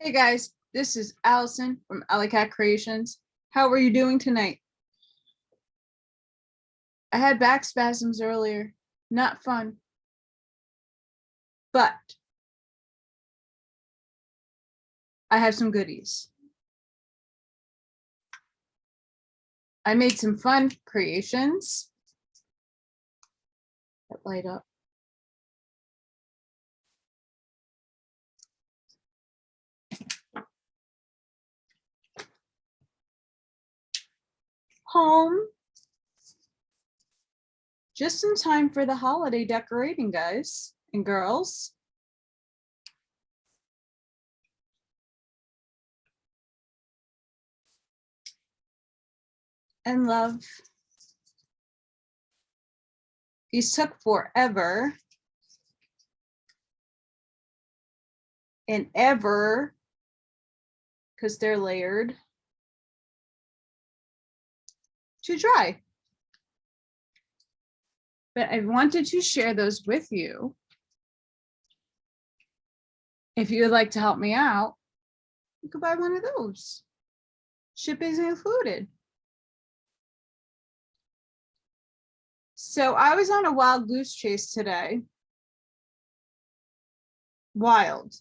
Hey guys, this is Allison from Allykatkreations. How are you doing tonight? I had back spasms earlier. Not fun. But I have some goodies. I made some fun creations that light up. Home. Just in time for the holiday decorating, guys and girls. And love. These took forever and ever because they're layered to dry. But I wanted to share those with you. If you would like to help me out, you could buy one of those. Shipping is included. So I was on a wild goose chase today. Wild.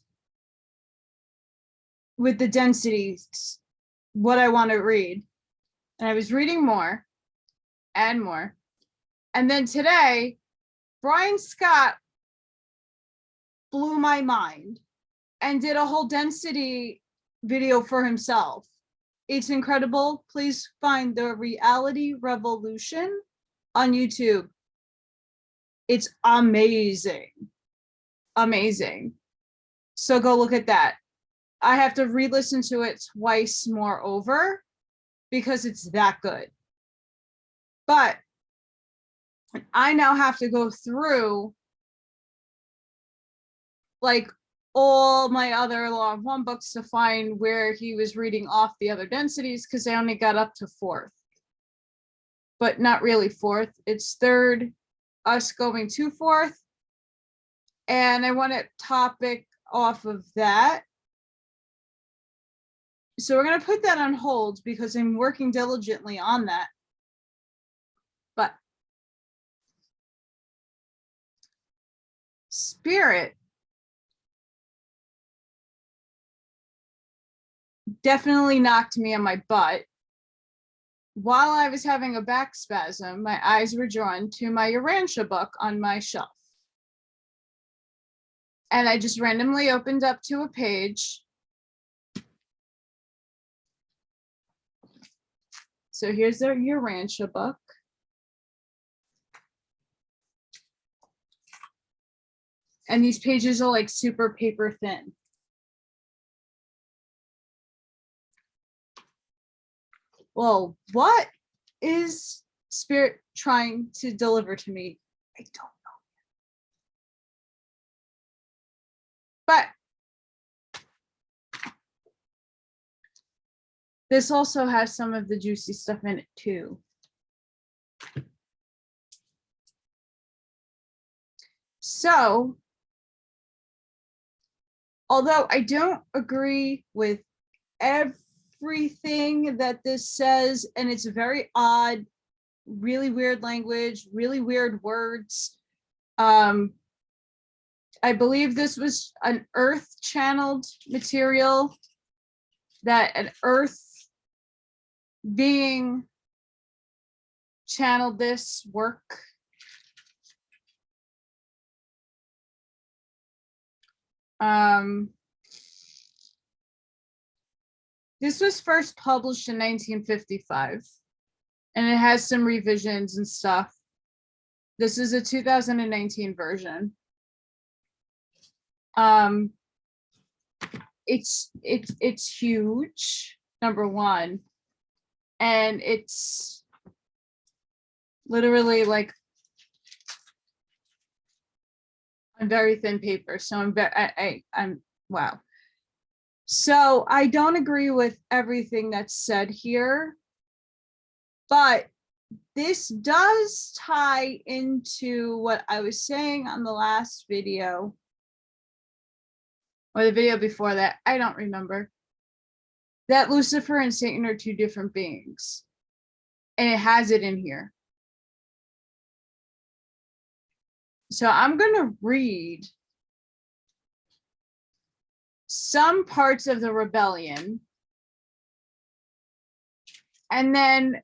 With the densities, what I want to read. And I was reading more and more. And then today, Brian Scott blew my mind and did a whole density video for himself. It's incredible. Please find the Reality Revolution on YouTube. It's amazing. Amazing. So go look at that. I have to re-listen to it twice more over because it's that good. But I now have to go through like all my other law of one books to find where he was reading off the other densities because I only got up to fourth. But not really fourth. It's third, us going to fourth. And I want to topic off of that. So we're going to put that on hold because I'm working diligently on that. But Spirit definitely knocked me on my butt. While I was having a back spasm, my eyes were drawn to my Urantia book on my shelf. And I just randomly opened up to a page. So here's their Urantia book. And these pages are like super paper thin. Well, what is Spirit trying to deliver to me? I don't know. But this also has some of the juicy stuff in it too. So, although I don't agree with everything that this says, and it's very odd, really weird language, really weird words. I believe this was an earth channeled material, that an earth being channeled this work. This was first published in 1955, and it has some revisions and stuff. This is a 2019 version. It's huge, number one, and it's literally like on very thin paper. So I'm wow. So I don't agree with everything that's said here, but this does tie into what I was saying on the last video or the video before that, I don't remember, that Lucifer and Satan are two different beings. And it has it in here. So I'm going to read some parts of the rebellion, and then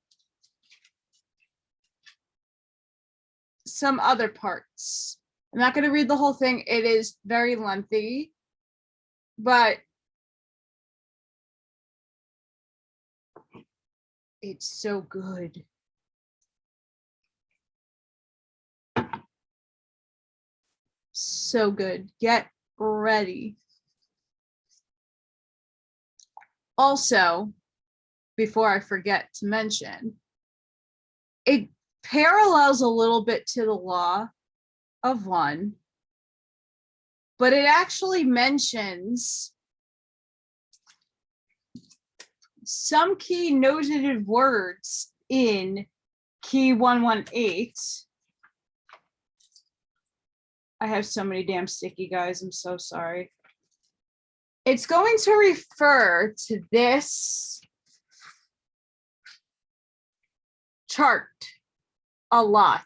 some other parts. I'm not going to read the whole thing. It is very lengthy, but it's so good. So good. Get ready. Also, before I forget to mention, it parallels a little bit to the law of one, but it actually mentions some key notated words in key 118. I have so many damn sticky guys. I'm so sorry. It's going to refer to this chart a lot.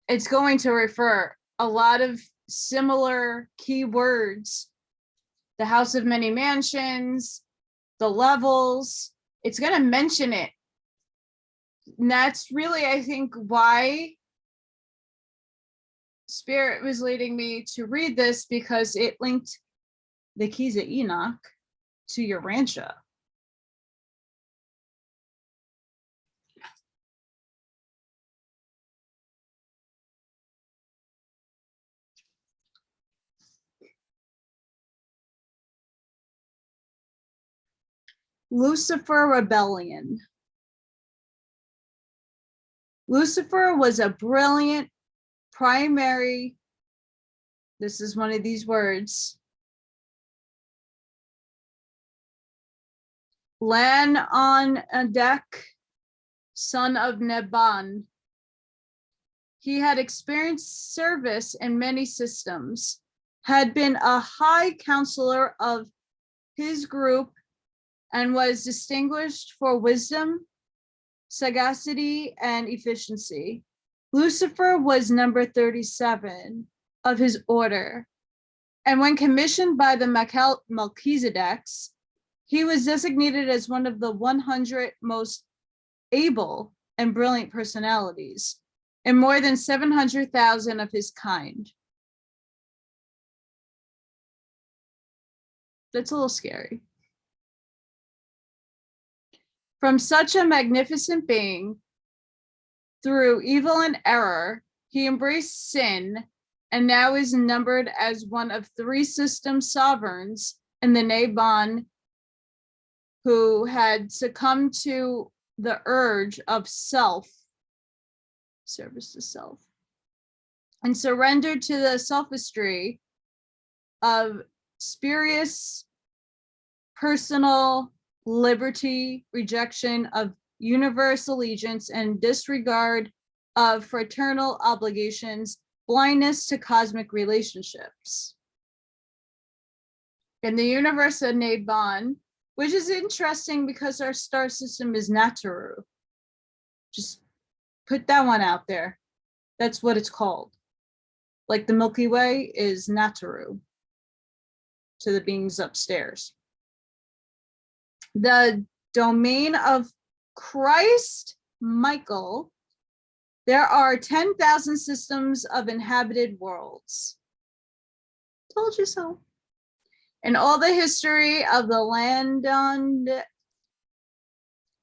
It's going to refer a lot of similar keywords, the house of many mansions, the levels. It's going to mention it. And that's really, I think, why Spirit was leading me to read this, because it linked the Keys of Enoch to Urantia. Lucifer Rebellion. Lucifer was a brilliant primary, this is one of these words, Lan on a deck, son of Neban. He had experienced service in many systems, had been a high counselor of his group, and was distinguished for wisdom, sagacity, and efficiency. Lucifer was number 37 of his order, and when commissioned by the Melchizedeks, he was designated as one of the 100 most able and brilliant personalities, and more than 700,000 of his kind. That's a little scary. From such a magnificent being, through evil and error, he embraced sin, and now is numbered as one of 3 system sovereigns in the Neban, who had succumbed to the urge of self, service to self, and surrendered to the sophistry of spurious personal liberty, rejection of universal allegiance, and disregard of fraternal obligations, blindness to cosmic relationships. In the universe of Neban, which is interesting because our star system is Nataru. Just put that one out there. That's what it's called. Like the Milky Way is Nataru to the beings upstairs. The domain of Christ Michael, there are 10,000 systems of inhabited worlds. Told you so. In all the history of the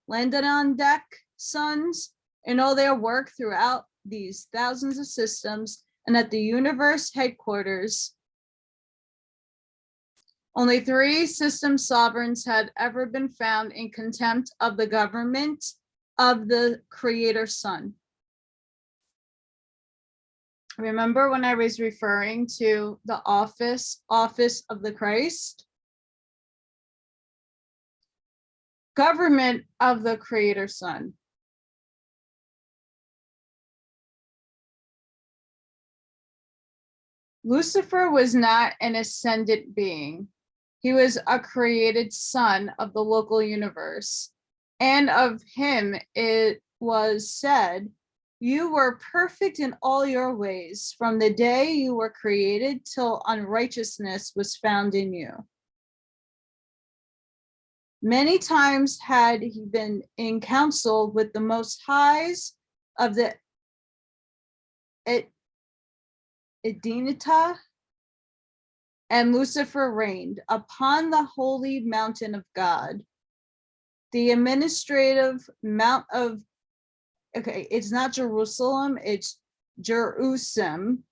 Landonandek sons, in all their work throughout these thousands of systems, and at the universe headquarters, only 3 system sovereigns had ever been found in contempt of the government of the Creator Son. Remember when I was referring to the office of the Christ? Government of the Creator Son. Lucifer was not an ascendant being. He was a created son of the local universe. And of him it was said, "You were perfect in all your ways from the day you were created till unrighteousness was found in you." Many times had he been in council with the Most Highs of the Edinita, and Lucifer reigned upon the holy mountain of God, the administrative mount of, okay, it's not Jerusalem, it's Jerusalem,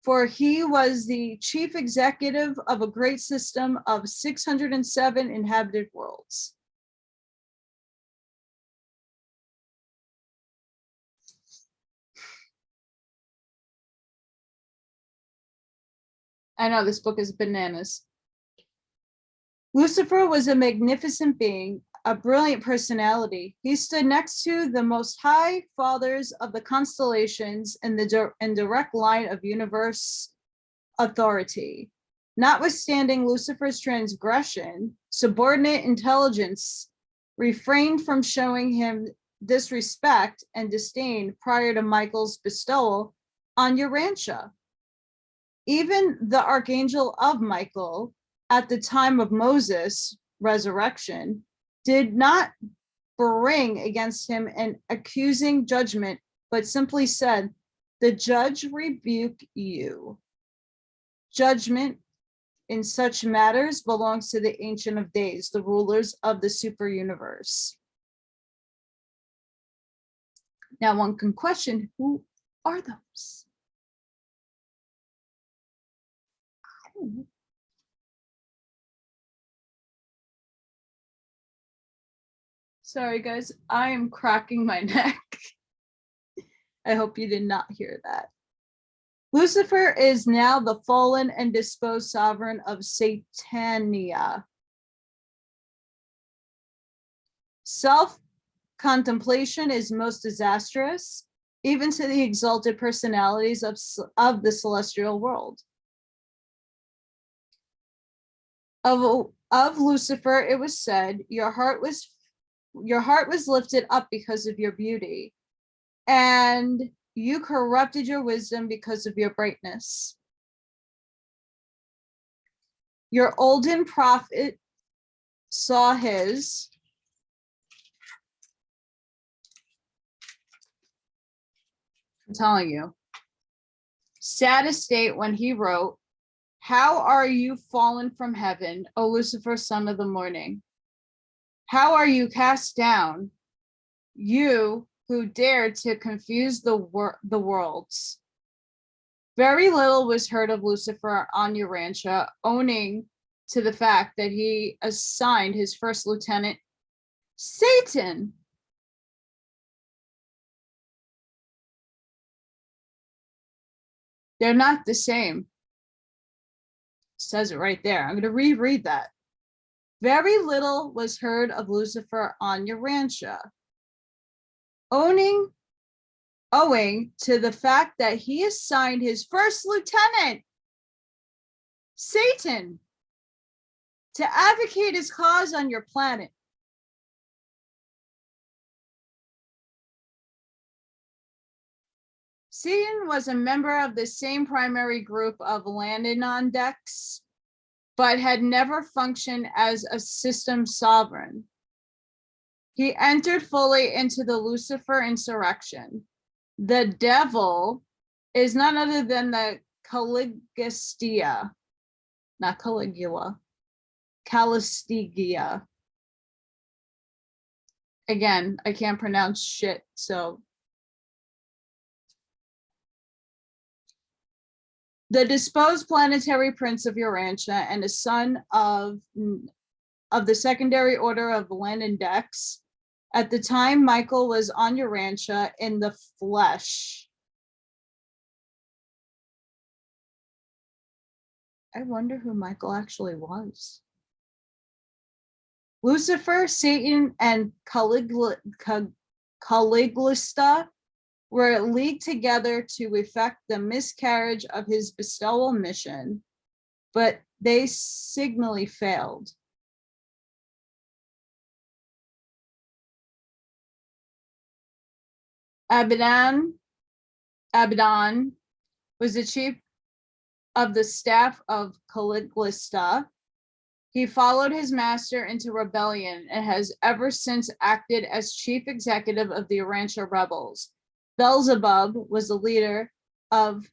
for he was the chief executive of a great system of 607 inhabited worlds. I know this book is bananas. Lucifer was a magnificent being, a brilliant personality. He stood next to the Most High Fathers of the constellations in the direct line of universe authority. Notwithstanding Lucifer's transgression, subordinate intelligence refrained from showing him disrespect and disdain prior to Michael's bestowal on Urantia. Even the archangel of Michael at the time of Moses' resurrection did not bring against him an accusing judgment, but simply said, "The judge rebuke you." Judgment in such matters belongs to the Ancient of Days, the rulers of the super universe. Now one can question, who are those? I don't know. Sorry guys, I am cracking my neck. I hope you did not hear that. Lucifer is now the fallen and disposed sovereign of Satania. Self-contemplation is most disastrous, even to the exalted personalities of the celestial world. Of Lucifer, it was said, your heart was lifted up because of your beauty, and you corrupted your wisdom because of your brightness. Your olden prophet saw his I'm telling you, sad estate when he wrote, "How are you fallen from heaven, O Lucifer, son of the morning? How are you cast down, you who dared to confuse the worlds?" Very little was heard of Lucifer on Urantia, owing to the fact that he assigned his first lieutenant, Satan. They're not the same. It says it right there. I'm going to reread that. Very little was heard of Lucifer on Urantia, owing to the fact that he assigned his first lieutenant, Satan, to advocate his cause on your planet. Satan was a member of the same primary group of Landinon decks, but had never functioned as a system sovereign. He entered fully into the Lucifer insurrection. The devil is none other than the Caligula, not Caligula, Calistigia. Again, I can't pronounce shit, so. The disposed planetary prince of Urantia and a son of the secondary order of Landon Dex. At the time Michael was on Urantia in the flesh. I wonder who Michael actually was. Lucifer, Satan, and Caligulista were leagued together to effect the miscarriage of his bestowal mission, but they signally failed. Abaddon was the chief of the staff of Caligula. He followed his master into rebellion and has ever since acted as chief executive of the Urantia rebels. Beelzebub was the leader of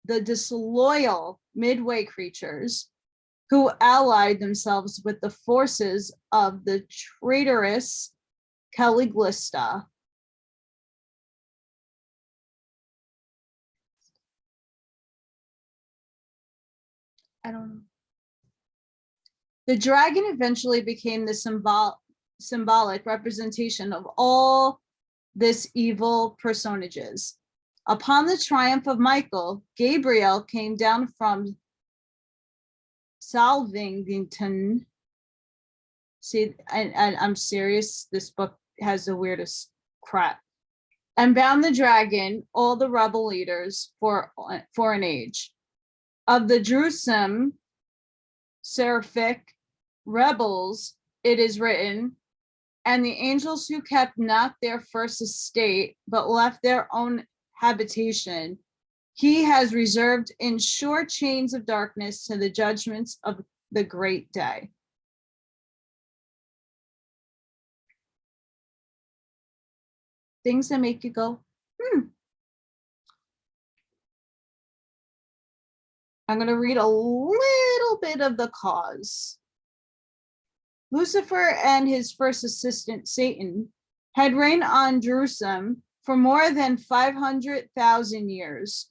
the disloyal midway creatures who allied themselves with the forces of the traitorous Caligula. I don't know. The dragon eventually became the symbolic representation of all this evil personages. Upon the triumph of Michael, Gabriel came down from Salvington. See, I'm serious. This book has the weirdest crap. And bound the dragon, all the rebel leaders for an age. Of the Jerusalem seraphic rebels, it is written, and the angels who kept not their first estate, but left their own habitation, he has reserved in sure chains of darkness to the judgments of the great day. Things that make you go, I'm going to read a little bit of the cause. Lucifer and his first assistant, Satan, had reigned on Jerusalem for more than 500,000 years,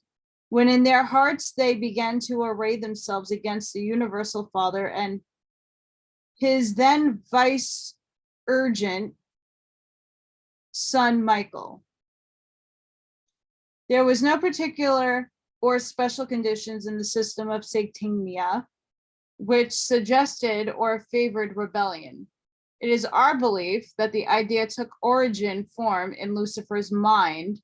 when in their hearts they began to array themselves against the universal Father and his then vice-regent son, Michael. There was no particular or special conditions in the system of Satania which suggested or favored rebellion. It is our belief that the idea took form in Lucifer's mind,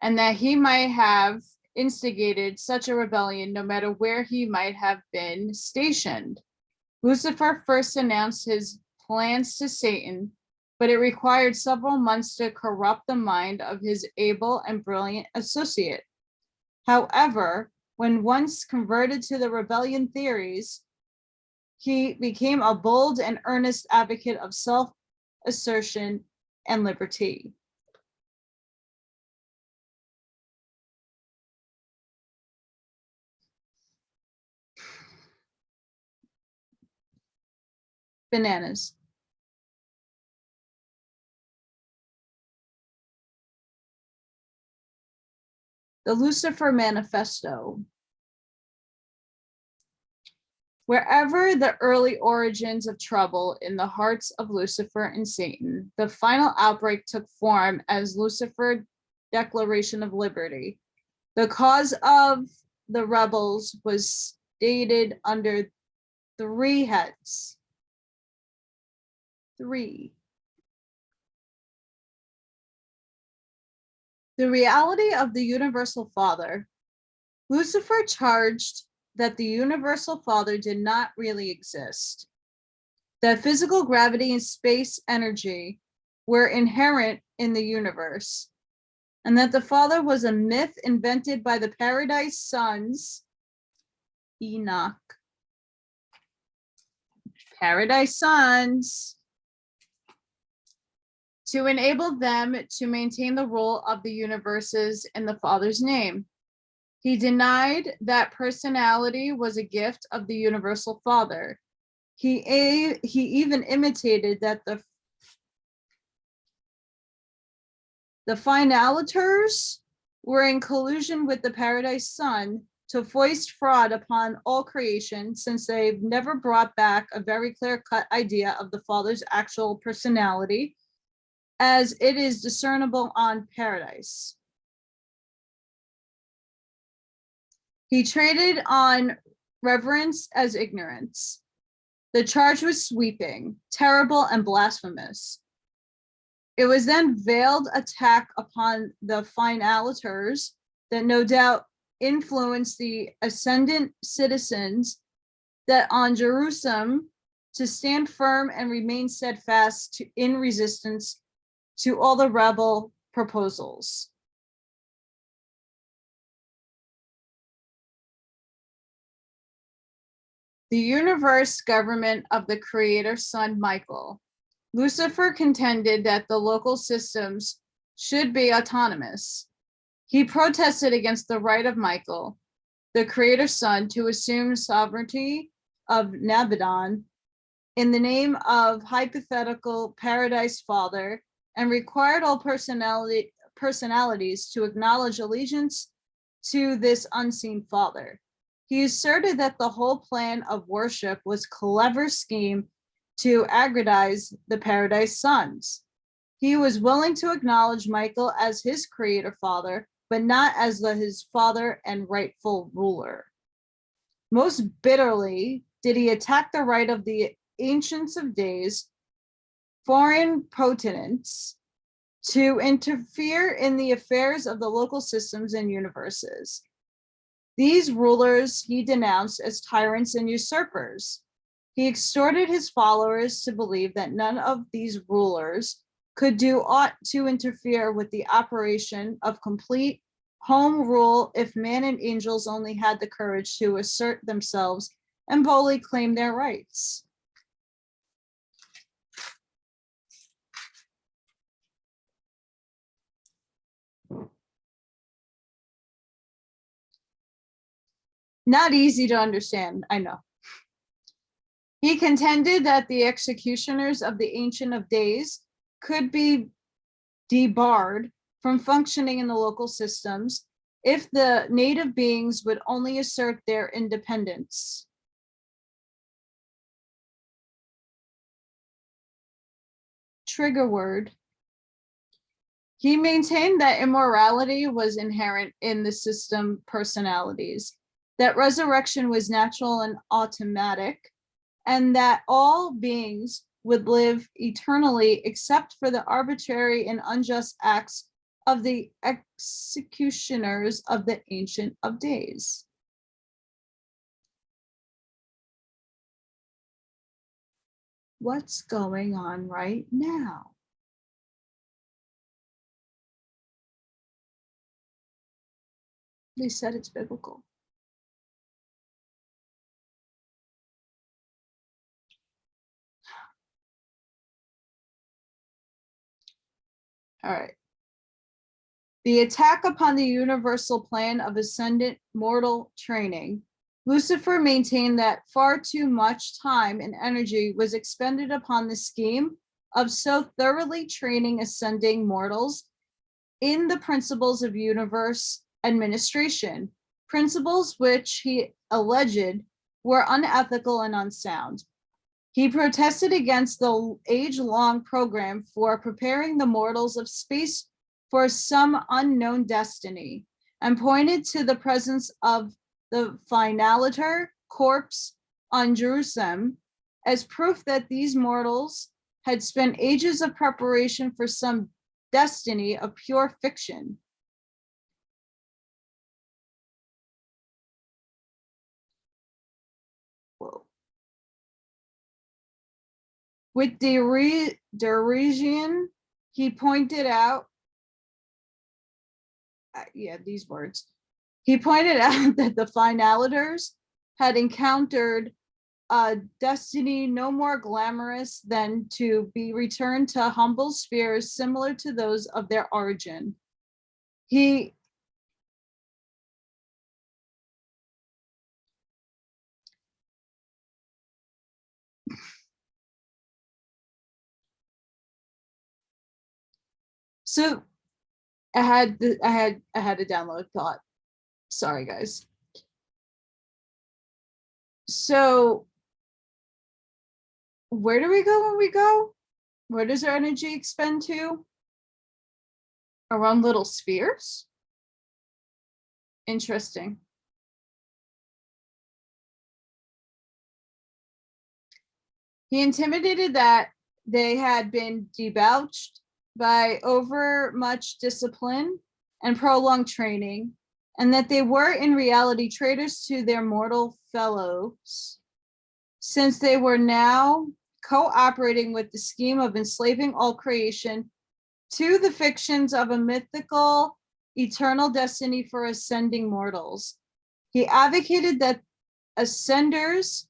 and that he might have instigated such a rebellion no matter where he might have been stationed. Lucifer first announced his plans to Satan, but it required several months to corrupt the mind of his able and brilliant associate. However, when once converted to the rebellion theories, he became a bold and earnest advocate of self-assertion and liberty. Bananas. The Lucifer Manifesto. Wherever the early origins of trouble in the hearts of Lucifer and Satan, the final outbreak took form as Lucifer Declaration of Liberty. The cause of the rebels was stated under 3 heads. 3. The reality of the Universal Father. Lucifer charged that the Universal Father did not really exist, that physical gravity and space energy were inherent in the universe, and that the Father was a myth invented by the Paradise Sons, Enoch. Paradise Sons, to enable them to maintain the rule of the universes in the Father's name. He denied that personality was a gift of the Universal Father. He even imitated that the Finalators were in collusion with the Paradise Son to foist fraud upon all creation, since they've never brought back a very clear-cut idea of the Father's actual personality, as it is discernible on Paradise. He traded on reverence as ignorance. The charge was sweeping, terrible, and blasphemous. It was then veiled attack upon the Finalators that no doubt influenced the ascendant citizens that on Jerusalem to stand firm and remain steadfast in resistance to all the rebel proposals. The universe government of the creator's son, Michael. Lucifer contended that the local systems should be autonomous. He protested against the right of Michael, the creator's son, to assume sovereignty of Nabadon in the name of hypothetical paradise father, and required all personalities to acknowledge allegiance to this unseen father. He asserted that the whole plan of worship was a clever scheme to aggrandize the paradise sons. He was willing to acknowledge Michael as his creator father, but not as his father and rightful ruler. Most bitterly did he attack the right of the ancients of days, foreign potentates, to interfere in the affairs of the local systems and universes. These rulers he denounced as tyrants and usurpers. He exhorted his followers to believe that none of these rulers could do aught to interfere with the operation of complete home rule if man and angels only had the courage to assert themselves and boldly claim their rights. Not easy to understand, I know. He contended that the executioners of the Ancient of Days could be debarred from functioning in the local systems if the native beings would only assert their independence. Trigger word. He maintained that immorality was inherent in the system personalities, that resurrection was natural and automatic, and that all beings would live eternally except for the arbitrary and unjust acts of the executioners of the Ancient of Days. What's going on right now? They said it's biblical. All right. The attack upon the universal plan of ascendant mortal training. Lucifer maintained that far too much time and energy was expended upon the scheme of so thoroughly training ascending mortals in the principles of universe administration, principles which he alleged were unethical and unsound. He protested against the age-long program for preparing the mortals of space for some unknown destiny, and pointed to the presence of the Finalator corpse on Jerusalem as proof that these mortals had spent ages of preparation for some destiny of pure fiction. Whoa. With derision, he pointed out, these words. He pointed out that the Finalators had encountered a destiny no more glamorous than to be returned to humble spheres similar to those of their origin. So I had a download thought. Sorry, guys. So where do we go when we go? Where does our energy expend to? Around little spheres? Interesting. He intimidated that they had been debauched by overmuch discipline and prolonged training, and that they were in reality traitors to their mortal fellows, since they were now cooperating with the scheme of enslaving all creation to the fictions of a mythical eternal destiny for ascending mortals. He advocated that ascenders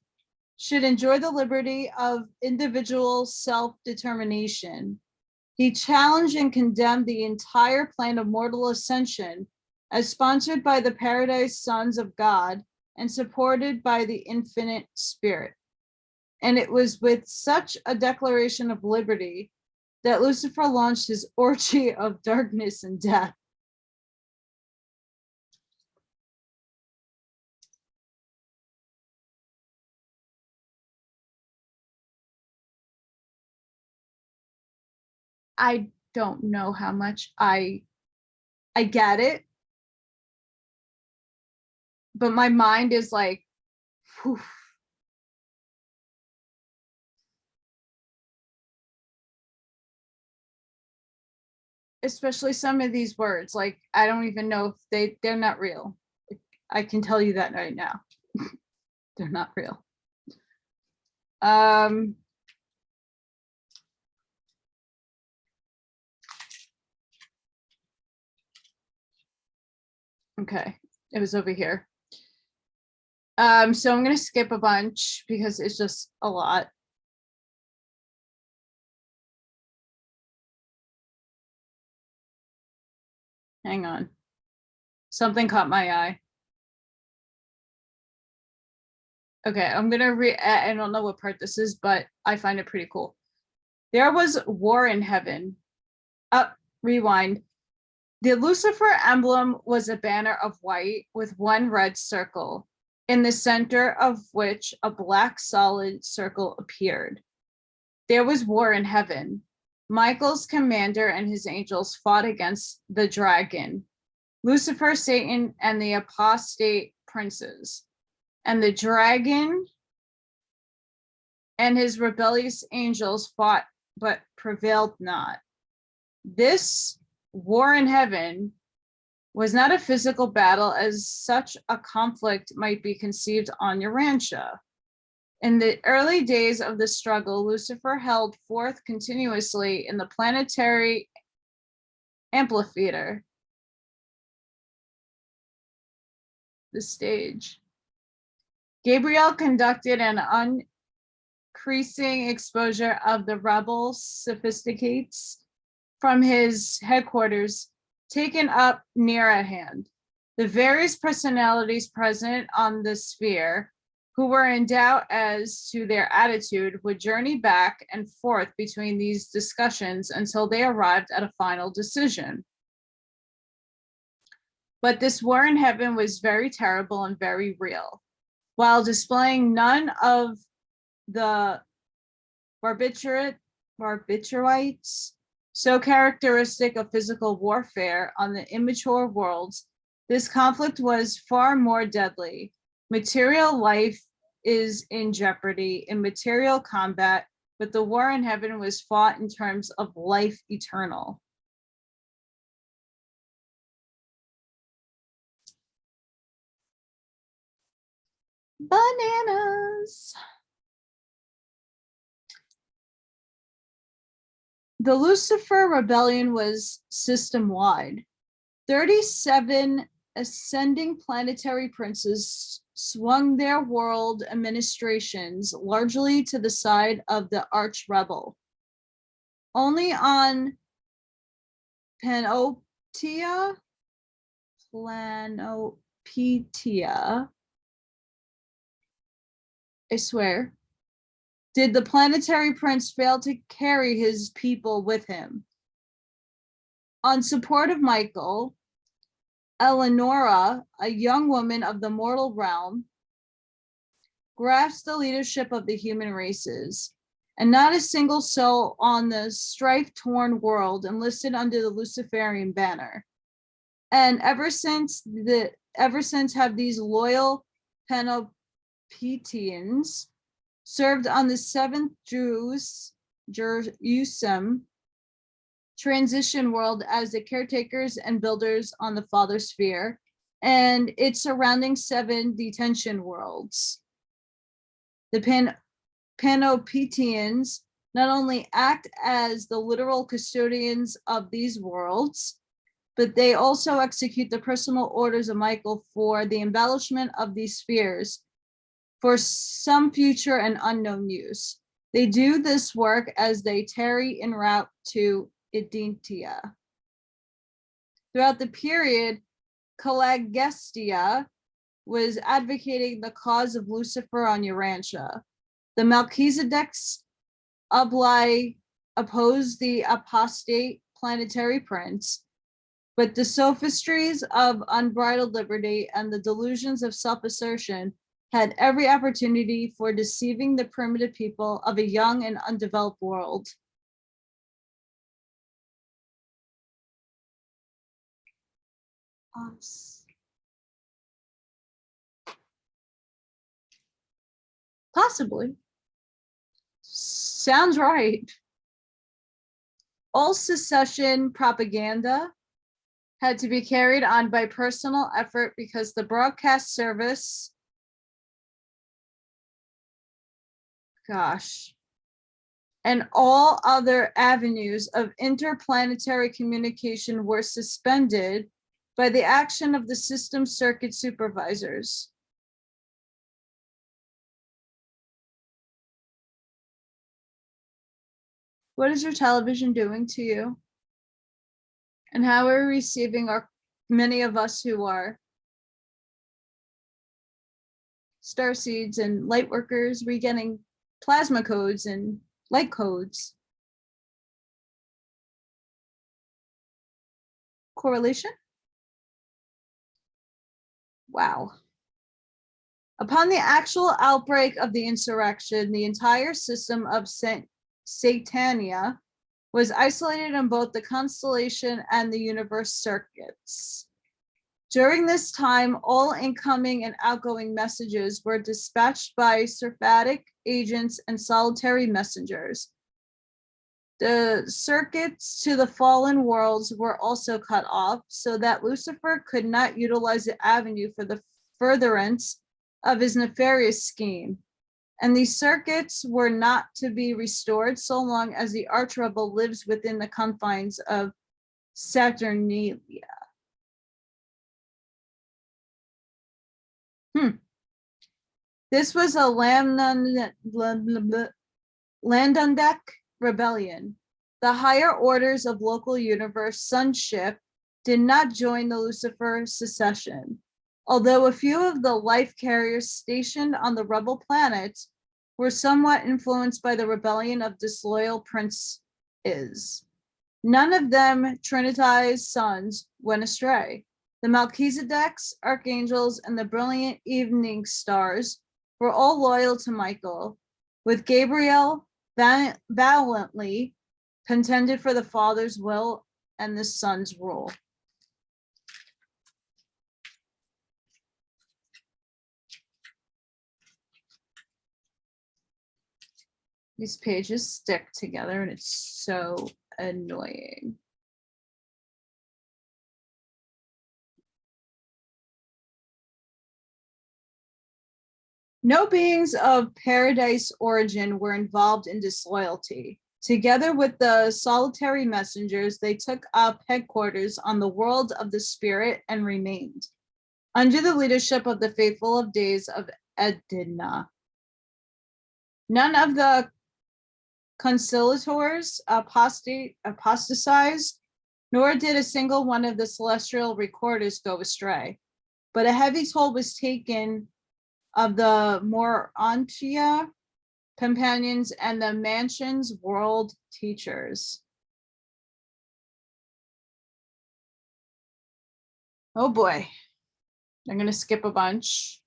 should enjoy the liberty of individual self-determination. He challenged and condemned the entire plan of mortal ascension as sponsored by the Paradise Sons of God and supported by the Infinite Spirit. And it was with such a declaration of liberty that Lucifer launched his orgy of darkness and death. I don't know how much I get it, but my mind is like, whew. Especially some of these words, like I don't even know if they're not real. I can tell you that right now. They're not real. Okay, it was over here. So I'm going to skip a bunch because it's just a lot. Hang on. Something caught my eye. Okay, I'm going to read. I don't know what part this is, but I find it pretty cool. There was war in heaven. Rewind. The Lucifer emblem was a banner of white with one red circle, in the center of which a black solid circle appeared. There was war in heaven. Michael's commander and his angels fought against the dragon, Lucifer, Satan, and the apostate princes. And the dragon and his rebellious angels fought but prevailed not. This war in heaven was not a physical battle as such a conflict might be conceived on Urantia. In the early days of the struggle, Lucifer held forth continuously in the planetary amphitheater, the stage. Gabriel conducted an increasing exposure of the rebel sophisticates from his headquarters, taken up near at hand. The various personalities present on the sphere who were in doubt as to their attitude would journey back and forth between these discussions until they arrived at a final decision. But this war in heaven was very terrible and very real. While displaying none of the barbiturates so characteristic of physical warfare on the immature worlds, this conflict was far more deadly. Material life is in jeopardy in material combat, but the war in heaven was fought in terms of life eternal. Bananas. The Lucifer Rebellion was system-wide. 37 ascending planetary princes swung their world administrations largely to the side of the arch-rebel. Only on Planopetia, I swear, did the planetary prince fail to carry his people with him. On support of Michael, Eleonora, a young woman of the mortal realm, grasped the leadership of the human races, and not a single soul on the strife-torn world enlisted under the Luciferian banner. And ever since have these loyal Panopetians served on the seventh Jerusalem transition world as the caretakers and builders on the Father sphere, and its surrounding 7 detention worlds. The Panoptians not only act as the literal custodians of these worlds, but they also execute the personal orders of Michael for the embellishment of these spheres for some future and unknown use. They do this work as they tarry en route to Urantia. Throughout the period, Calagestia was advocating the cause of Lucifer on Urantia. The Melchizedek's opposed the apostate planetary prince, but the sophistries of unbridled liberty and the delusions of self-assertion had every opportunity for deceiving the primitive people of a young and undeveloped world. Possibly. Sounds right. All secession propaganda had to be carried on by personal effort because the broadcast service, and all other avenues of interplanetary communication were suspended by the action of the system circuit supervisors. What is your television doing to you? And how are we receiving many of us who are starseeds and light workers? We're getting plasma codes and light codes. Correlation? Wow. Upon the actual outbreak of the insurrection, the entire system of Satania was isolated on both the constellation and the universe circuits. During this time, all incoming and outgoing messages were dispatched by seraphic agents and solitary messengers. The circuits to the fallen worlds were also cut off so that Lucifer could not utilize the avenue for the furtherance of his nefarious scheme. And these circuits were not to be restored so long as the arch-rebel lives within the confines of Saturnalia. This was a Landundek rebellion. The higher orders of local universe sonship did not join the Lucifer secession, although a few of the life carriers stationed on the rebel planets were somewhat influenced by the rebellion of disloyal princes. None of them Trinitized sons went astray. The Melchizedeks, archangels, and the brilliant evening stars were all loyal to Michael, with Gabriel valiantly contended for the Father's will and the Son's rule. These pages stick together and it's so annoying. No beings of paradise origin were involved in disloyalty. Together with the solitary messengers, they took up headquarters on the world of the spirit and remained under the leadership of the faithful of days of Edna. None of the conciliators apostatized, nor did a single one of the celestial recorders go astray. But a heavy toll was taken of the Urantia companions and the mansion's world teachers. Oh boy, I'm going to skip a bunch.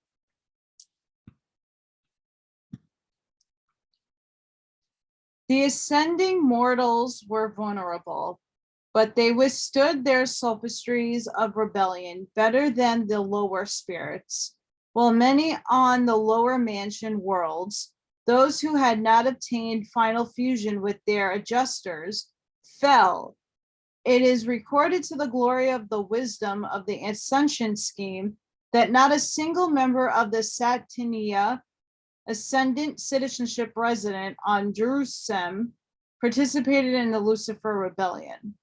The ascending mortals were vulnerable, but they withstood their sophistries of rebellion better than the lower spirits, while many on the lower mansion worlds, those who had not obtained final fusion with their adjusters, fell It is recorded to the glory of the wisdom of the ascension scheme that not a single member of the Satania ascendant citizenship resident on Jerusalem participated in the Lucifer Rebellion.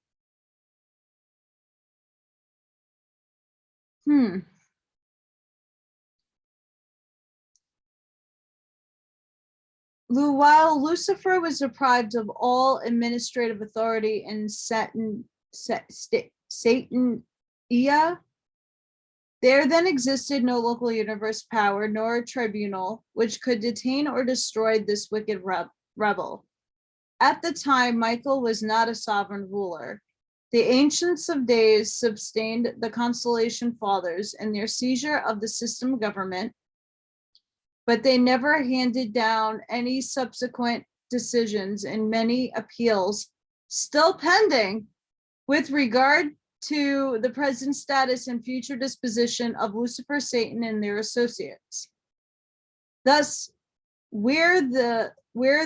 While Lucifer was deprived of all administrative authority in Satania, there then existed no local universe power nor a tribunal which could detain or destroy this wicked rebel. At the time, Michael was not a sovereign ruler. The Ancients of Days sustained the Constellation Fathers in their seizure of the system government, but they never handed down any subsequent decisions in many appeals still pending with regard to the present status and future disposition of Lucifer, Satan, and their associates. Thus, were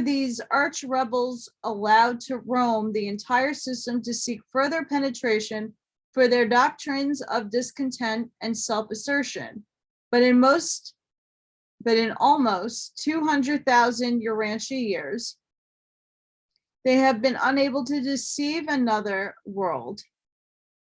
these arch rebels allowed to roam the entire system to seek further penetration for their doctrines of discontent and self-assertion, but in almost 200,000 Urantia years, they have been unable to deceive another world.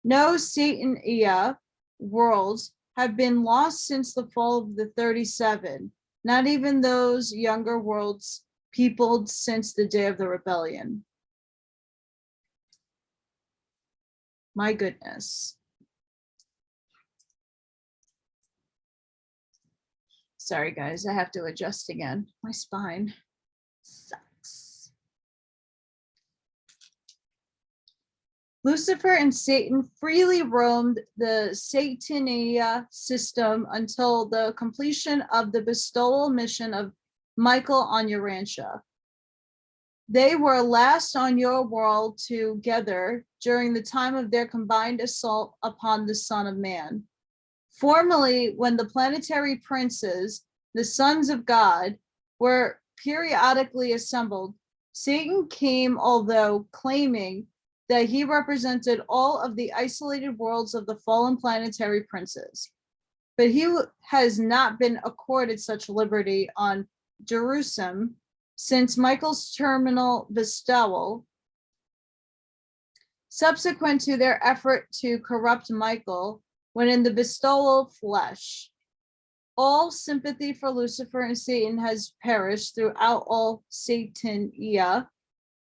No Satania worlds have been lost since the fall of the 37, not even those younger worlds peopled since the day of the rebellion. My goodness. Sorry, guys, I have to adjust again. My spine sucks. Lucifer and Satan freely roamed the Satania system until the completion of the bestowal mission of Michael on Urantia. They were last on your world together during the time of their combined assault upon the Son of Man. Formerly, when the planetary princes, the sons of God, were periodically assembled, Satan came, although claiming that he represented all of the isolated worlds of the fallen planetary princes. But he has not been accorded such liberty on Jerusalem since Michael's terminal bestowal. Subsequent to their effort to corrupt Michael, when in the bestowal of flesh, all sympathy for Lucifer and Satan has perished throughout all Satania,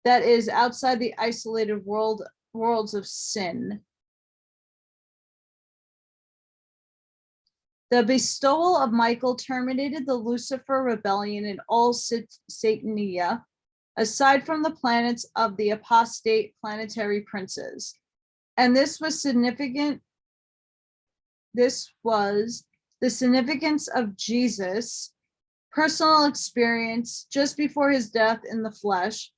that is, outside the isolated worlds of sin. The bestowal of Michael terminated the Lucifer Rebellion in all Satania, aside from the planets of the apostate planetary princes. And this was significant. This was the significance of Jesus' personal experience just before his death in the flesh,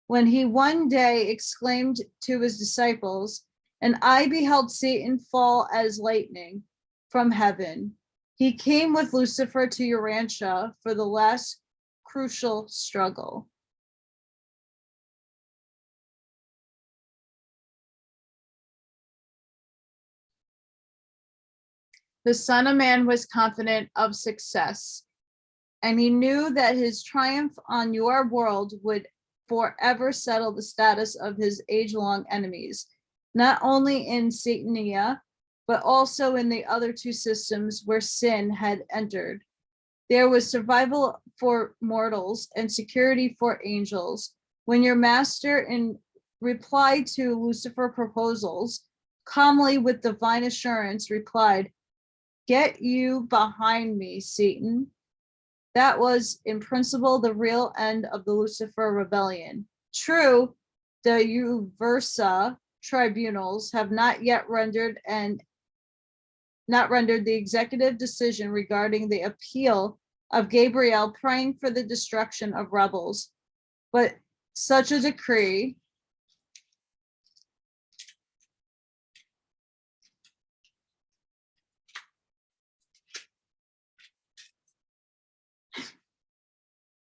when he one day exclaimed to his disciples, "And I beheld Satan fall as lightning from heaven." He came with Lucifer to Urantia for the last crucial struggle. The Son of Man was confident of success, and he knew that his triumph on your world would forever settle the status of his age-long enemies, not only in Satania, but also in the other two systems where sin had entered. There was survival for mortals and security for angels. When your master, in reply to Lucifer's proposals, calmly with divine assurance replied, "Get you behind me, Satan." That was, in principle, the real end of the Lucifer Rebellion. True, the Uversa tribunals have not yet rendered the executive decision regarding the appeal of Gabriel praying for the destruction of rebels, but such a decree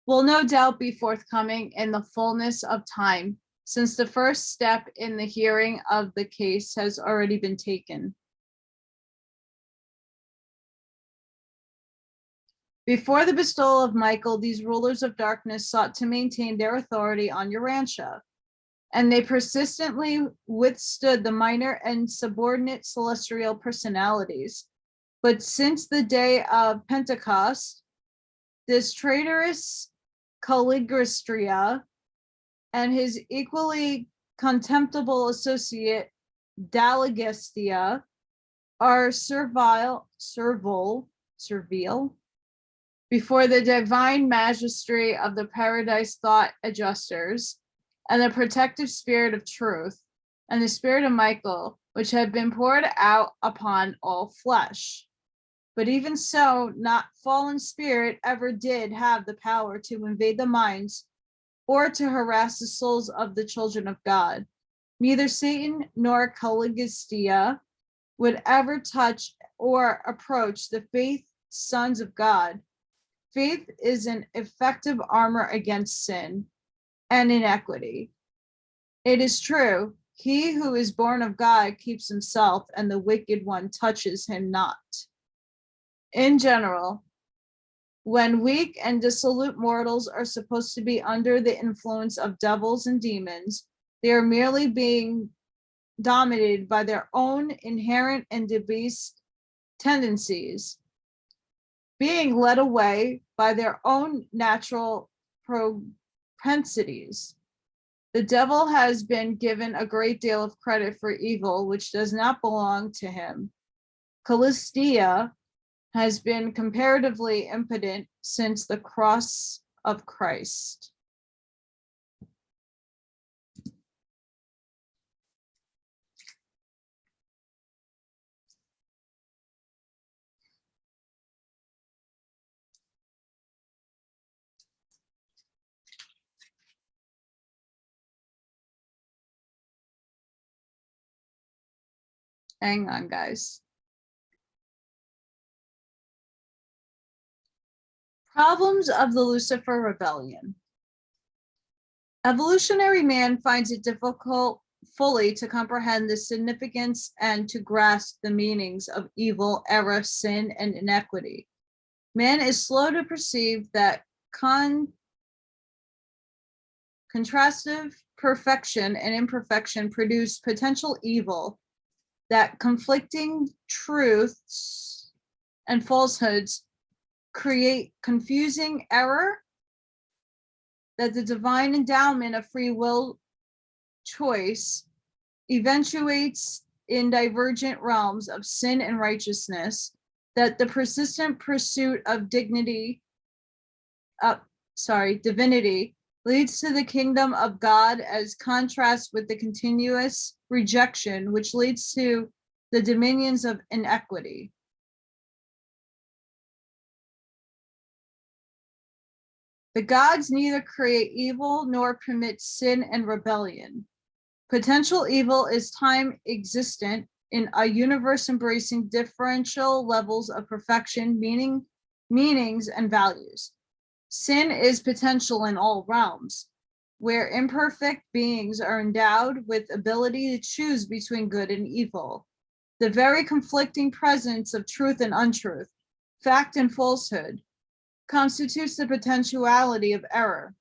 will no doubt be forthcoming in the fullness of time. since the first step in the hearing of the case has already been taken. Before the bestowal of Michael, these rulers of darkness sought to maintain their authority on Urantia, and they persistently withstood the minor and subordinate celestial personalities. But since the day of Pentecost, this traitorous Calligastria and his equally contemptible associate Dalagestia are servile before the divine majesty of the paradise thought adjusters and the protective spirit of truth and the spirit of Michael, which have been poured out upon all flesh. But even so, not fallen spirit ever did have the power to invade the minds or to harass the souls of the children of God. Neither Satan nor Calligastia would ever touch or approach the faith sons of God. Faith is an effective armor against sin and inequity. It is true, he who is born of God keeps himself, and the wicked one touches him not. In general, when weak and dissolute mortals are supposed to be under the influence of devils and demons, they are merely being dominated by their own inherent and debased tendencies, being led away by their own natural propensities. The devil has been given a great deal of credit for evil which does not belong to him. Callistia has been comparatively impotent since the cross of Christ. Hang on, guys. Problems of the Lucifer Rebellion. Evolutionary man finds it difficult fully to comprehend the significance and to grasp the meanings of evil, error, sin, and inequity. Man is slow to perceive that contrastive perfection and imperfection produce potential evil, that conflicting truths and falsehoods create confusing error, that the divine endowment of free will choice eventuates in divergent realms of sin and righteousness, that the persistent pursuit of divinity leads to the kingdom of God as contrast with the continuous rejection, which leads to the dominions of inequity. The gods neither create evil nor permit sin and rebellion. Potential evil is time existent in a universe embracing differential levels of perfection, meanings, and values. Sin is potential in all realms, where imperfect beings are endowed with ability to choose between good and evil. The very conflicting presence of truth and untruth, fact and falsehood, constitutes the potentiality of error.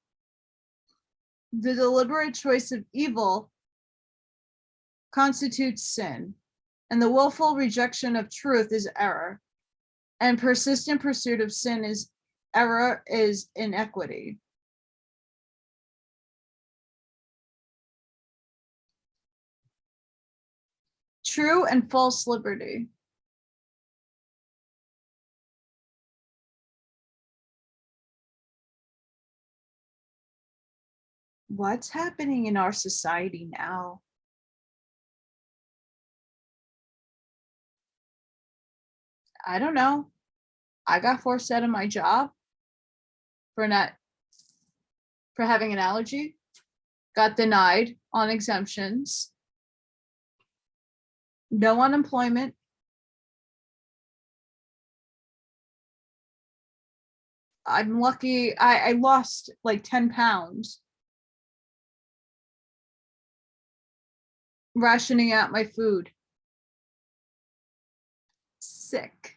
The deliberate choice of evil constitutes sin, and the willful rejection of truth is error, and persistent pursuit of sin is error, is inequity. True and false liberty. What's happening in our society now? I don't know. I got forced out of my job for having an allergy, got denied on exemptions, no unemployment. I'm lucky I lost like 10 pounds. rationing out my food. Sick.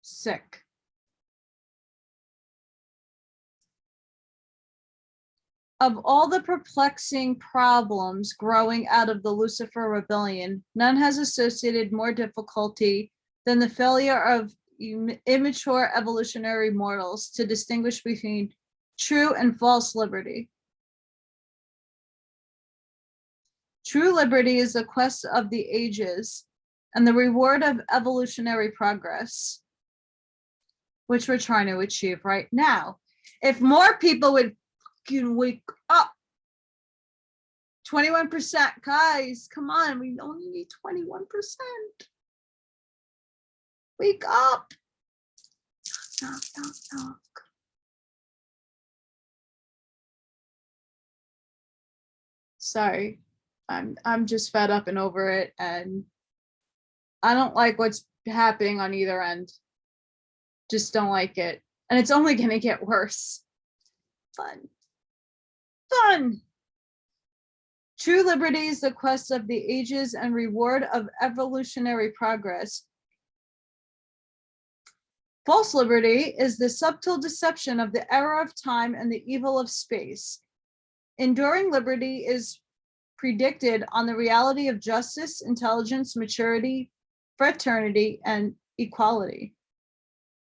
Sick. Of all the perplexing problems growing out of the Lucifer Rebellion, none has associated more difficulty than the failure of immature evolutionary mortals to distinguish between true and false liberty. True liberty is the quest of the ages and the reward of evolutionary progress, which we're trying to achieve right now. If more people would wake up, 21%, guys, come on, we only need 21%. Wake up. Knock, knock, knock. Sorry, I'm just fed up and over it, and I don't like what's happening on either end. Just don't like it, and it's only gonna get worse. Fun. True liberty is the quest of the ages and reward of evolutionary progress. False liberty is the subtle deception of the error of time and the evil of space. Enduring liberty is predicted on the reality of justice, intelligence, maturity, fraternity, and equality.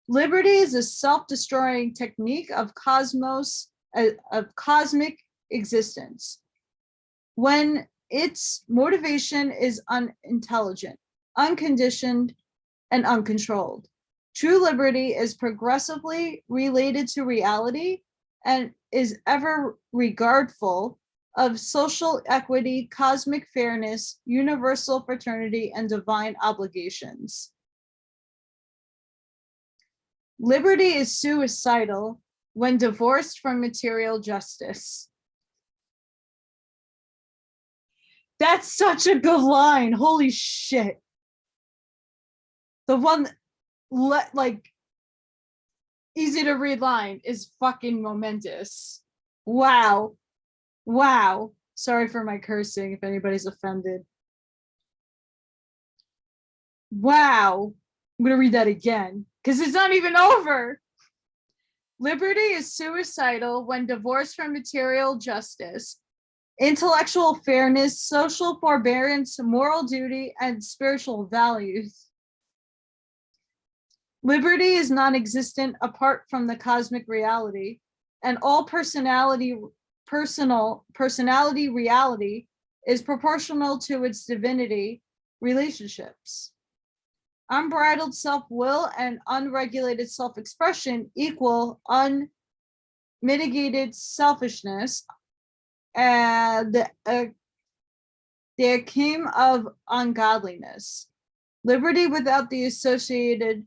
Liberty is a self-destroying technique of cosmic existence, when its motivation is unintelligent, unconditioned, and uncontrolled. True liberty is progressively related to reality and is ever regardful of social equity, cosmic fairness, universal fraternity, and divine obligations. Liberty is suicidal when divorced from material justice. That's such a good line. Holy shit. The one, like, easy to read line is fucking momentous. Wow. Wow. Sorry for my cursing if anybody's offended. Wow. I'm going to read that again because it's not even over. Liberty is suicidal when divorced from material justice, intellectual fairness, social forbearance, moral duty, and spiritual values. Liberty is non-existent apart from the cosmic reality, and all personality reality is proportional to its divinity relationships. Unbridled self-will and unregulated self-expression equal unmitigated selfishness and the akim of ungodliness. Liberty without the associated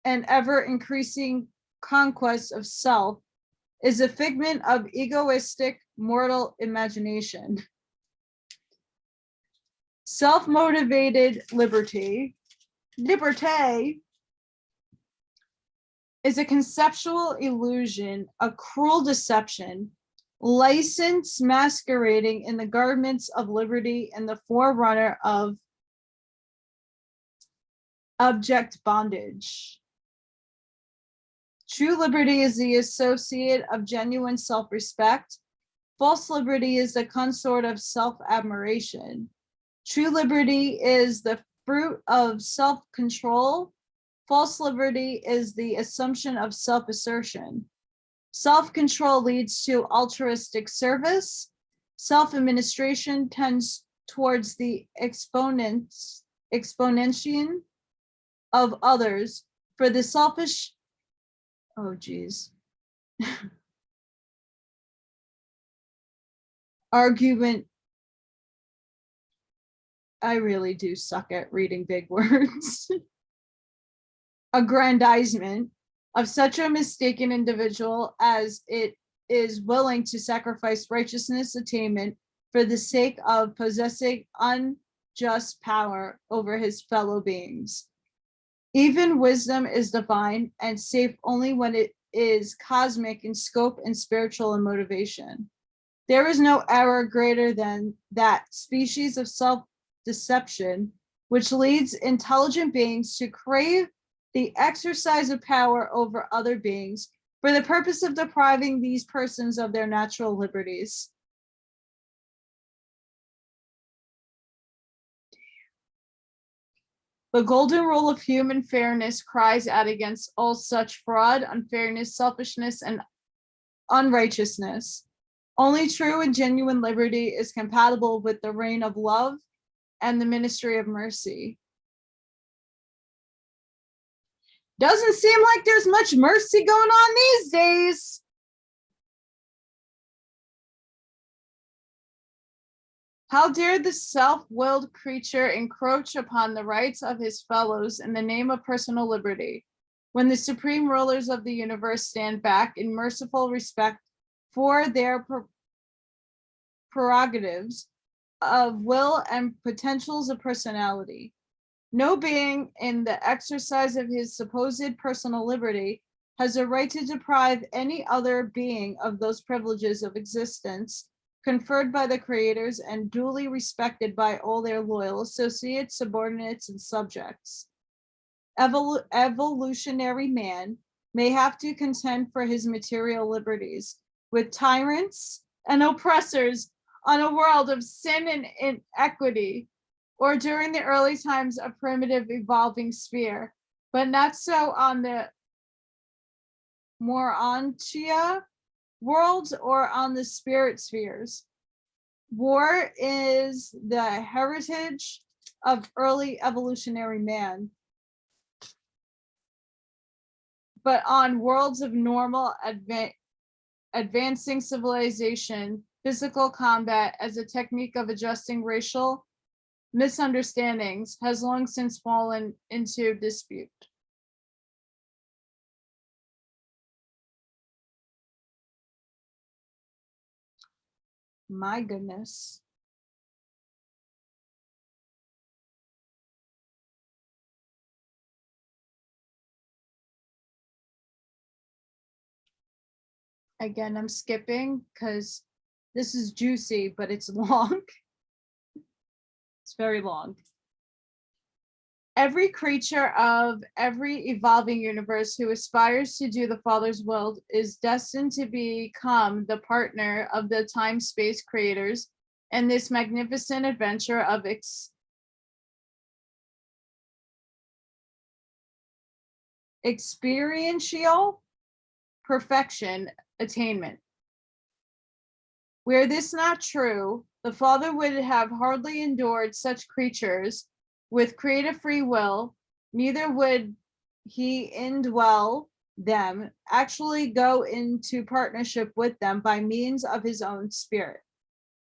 and ever-increasing conquest of self is a figment of egoistic mortal imagination. Self-motivated liberty is a conceptual illusion, a cruel deception, license masquerading in the garments of liberty and the forerunner of abject bondage. True liberty is the associate of genuine self-respect. False liberty is the consort of self-admiration. True liberty is the fruit of self-control. False liberty is the assumption of self-assertion. Self-control leads to altruistic service. Self-administration tends towards the exponentiation of others. For the selfish, oh geez. Argument. I really do suck at reading big words. Aggrandizement of such a mistaken individual as it is willing to sacrifice righteousness attainment for the sake of possessing unjust power over his fellow beings. Even wisdom is divine and safe only when it is cosmic in scope and spiritual in motivation. There is no error greater than that species of self-deception which leads intelligent beings to crave the exercise of power over other beings for the purpose of depriving these persons of their natural liberties. The golden rule of human fairness cries out against all such fraud, unfairness, selfishness, and unrighteousness. Only true and genuine liberty is compatible with the reign of love and the ministry of mercy. Doesn't seem like there's much mercy going on these days. How dare the self-willed creature encroach upon the rights of his fellows in the name of personal liberty, when the supreme rulers of the universe stand back in merciful respect for their prerogatives of will and potentials of personality. No being in the exercise of his supposed personal liberty has a right to deprive any other being of those privileges of existence conferred by the creators and duly respected by all their loyal associates, subordinates, and subjects. Evolutionary man may have to contend for his material liberties with tyrants and oppressors on a world of sin and inequity, or during the early times of primitive evolving sphere, but not so on the Urantia worlds or on the spirit spheres. War is the heritage of early evolutionary man, but on worlds of normal advancing civilization, physical combat as a technique of adjusting racial misunderstandings has long since fallen into dispute. My goodness. Again, I'm skipping because this is juicy, but it's long. It's very long. Every creature of every evolving universe who aspires to do the Father's will is destined to become the partner of the time-space creators in this magnificent adventure of experiential perfection attainment. Were this not true, the Father would have hardly endured such creatures with creative free will, neither would he indwell them, actually go into partnership with them by means of his own spirit.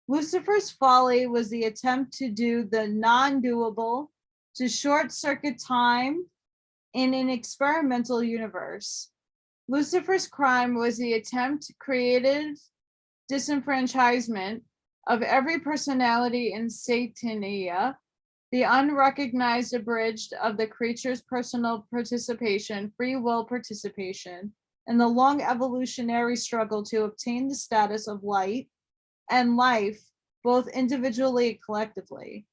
Lucifer's folly was the attempt to do the non-doable, to short-circuit time in an experimental universe. Lucifer's crime was the attempt creative disenfranchisement of every personality in Satania, the unrecognized abridged of the creature's personal participation, free will participation, and the long evolutionary struggle to obtain the status of light and life, both individually and collectively.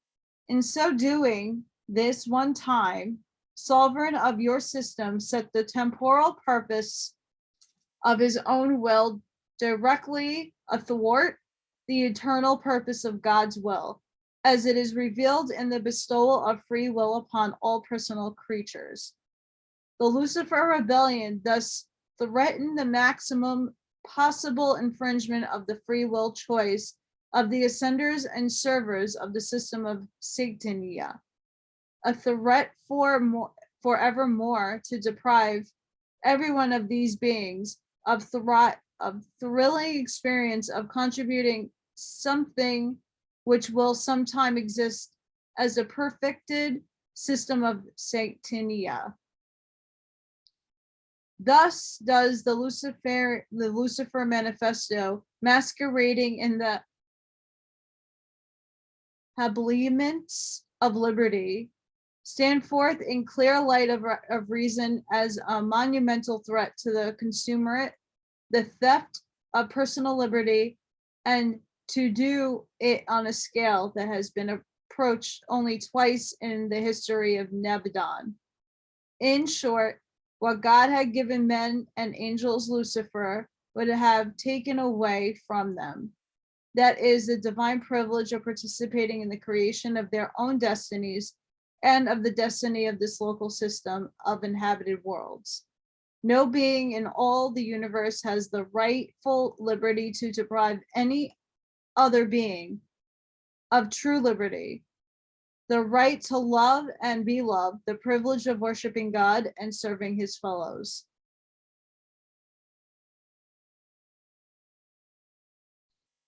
In so doing, this one time, sovereign of your system set the temporal purpose of his own will directly athwart the eternal purpose of God's will, as it is revealed in the bestowal of free will upon all personal creatures. The Lucifer Rebellion thus threatened the maximum possible infringement of the free will choice of the ascenders and servers of the system of Satania, a threat forevermore to deprive every one of these beings of thrilling experience of contributing something which will sometime exist as a perfected system of Satania. Thus does the Lucifer Manifesto, masquerading in the habiliments of liberty, stand forth in clear light of reason as a monumental threat to the consumerate, the theft of personal liberty, and to do it on a scale that has been approached only twice in the history of Nebadon. In short, what God had given men and angels Lucifer would have taken away from them. That is the divine privilege of participating in the creation of their own destinies and of the destiny of this local system of inhabited worlds. No being in all the universe has the rightful liberty to deprive any other being of true liberty, the right to love and be loved, the privilege of worshiping God and serving his fellows.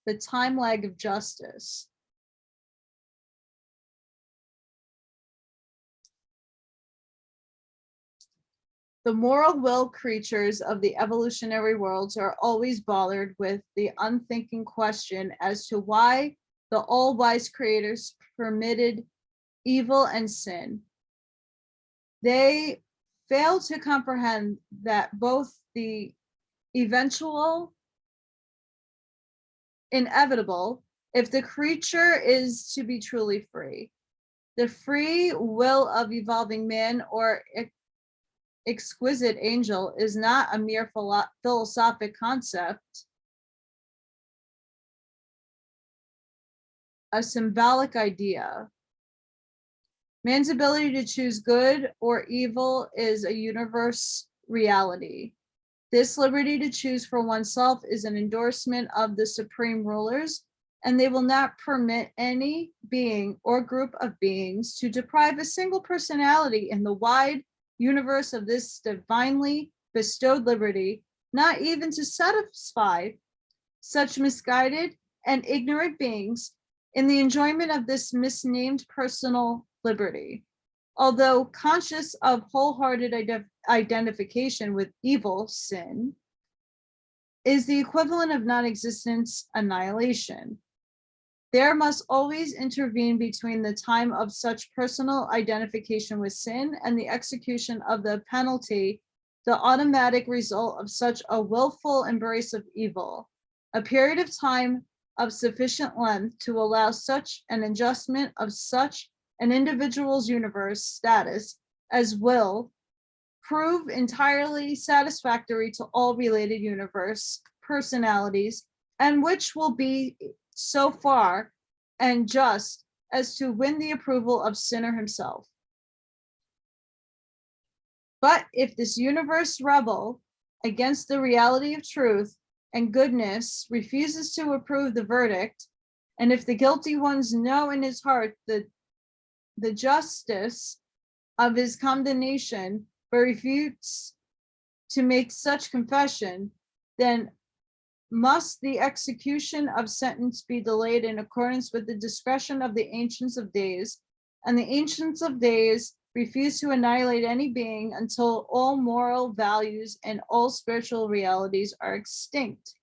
The time lag of justice. The moral will creatures of the evolutionary worlds are always bothered with the unthinking question as to why the all-wise creators permitted evil and sin. They fail to comprehend that both the eventual, inevitable, if the creature is to be truly free, the free will of evolving man or exquisite angel is not a mere philosophic concept, a symbolic idea. Man's ability to choose good or evil is a universe reality. This liberty to choose for oneself is an endorsement of the supreme rulers, and they will not permit any being or group of beings to deprive a single personality in the wide universe of this divinely bestowed liberty, not even to satisfy such misguided and ignorant beings in the enjoyment of this misnamed personal liberty. Although conscious of wholehearted identification with evil, sin is the equivalent of non-existence, annihilation. There must always intervene between the time of such personal identification with sin and the execution of the penalty, the automatic result of such a willful embrace of evil, a period of time of sufficient length to allow such an adjustment of such an individual's universe status as will prove entirely satisfactory to all related universe personalities, and which will be so far and just as to win the approval of sinner himself. But if this universe rebel against the reality of truth and goodness refuses to approve the verdict, and if the guilty ones know in his heart the justice of his condemnation, but refutes to make such confession, then must the execution of sentence be delayed in accordance with the discretion of the Ancients of Days, and the Ancients of Days refuse to annihilate any being until all moral values and all spiritual realities are extinct,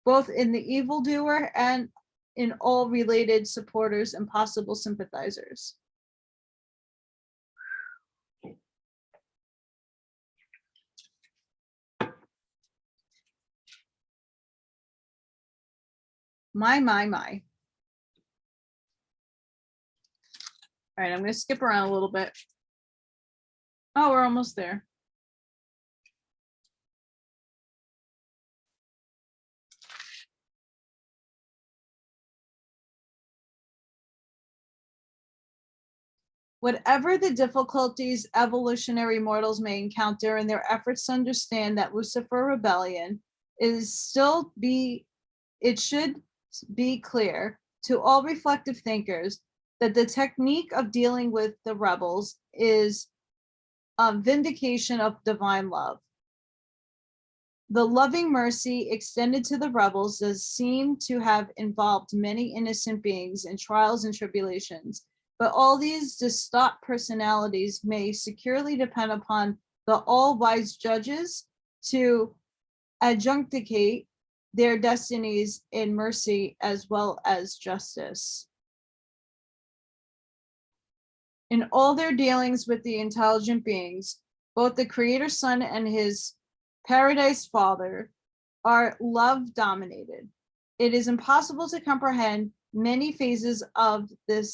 both in the evildoer and in all related supporters and possible sympathizers. My. All right, I'm going to skip around a little bit. Oh, we're almost there. Whatever the difficulties evolutionary mortals may encounter in their efforts to understand that Lucifer Rebellion it should be clear to all reflective thinkers that the technique of dealing with the rebels is a vindication of divine love. The loving mercy extended to the rebels does seem to have involved many innocent beings in trials and tribulations, but all these distraught personalities may securely depend upon the all-wise judges to adjudicate their destinies in mercy as well as justice. In all their dealings with the intelligent beings, both the Creator Son and his Paradise Father are love dominated. It is impossible to comprehend many phases of the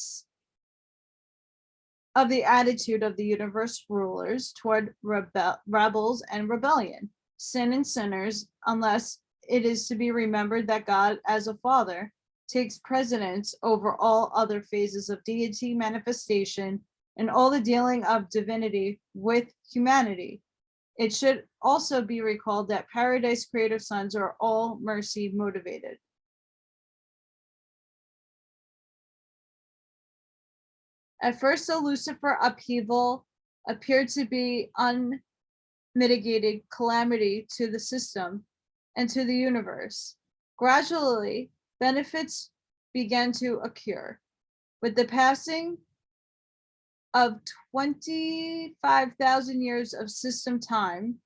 attitude of the universe rulers toward rebels and rebellion, sin and sinners, unless it is to be remembered that God, as a father, takes precedence over all other phases of deity manifestation and all the dealing of divinity with humanity. It should also be recalled that Paradise Creator Sons are all mercy motivated. At first, the Lucifer upheaval appeared to be unmitigated calamity to the system and to the universe. Gradually, benefits began to occur. With the passing of 25,000 years of system time,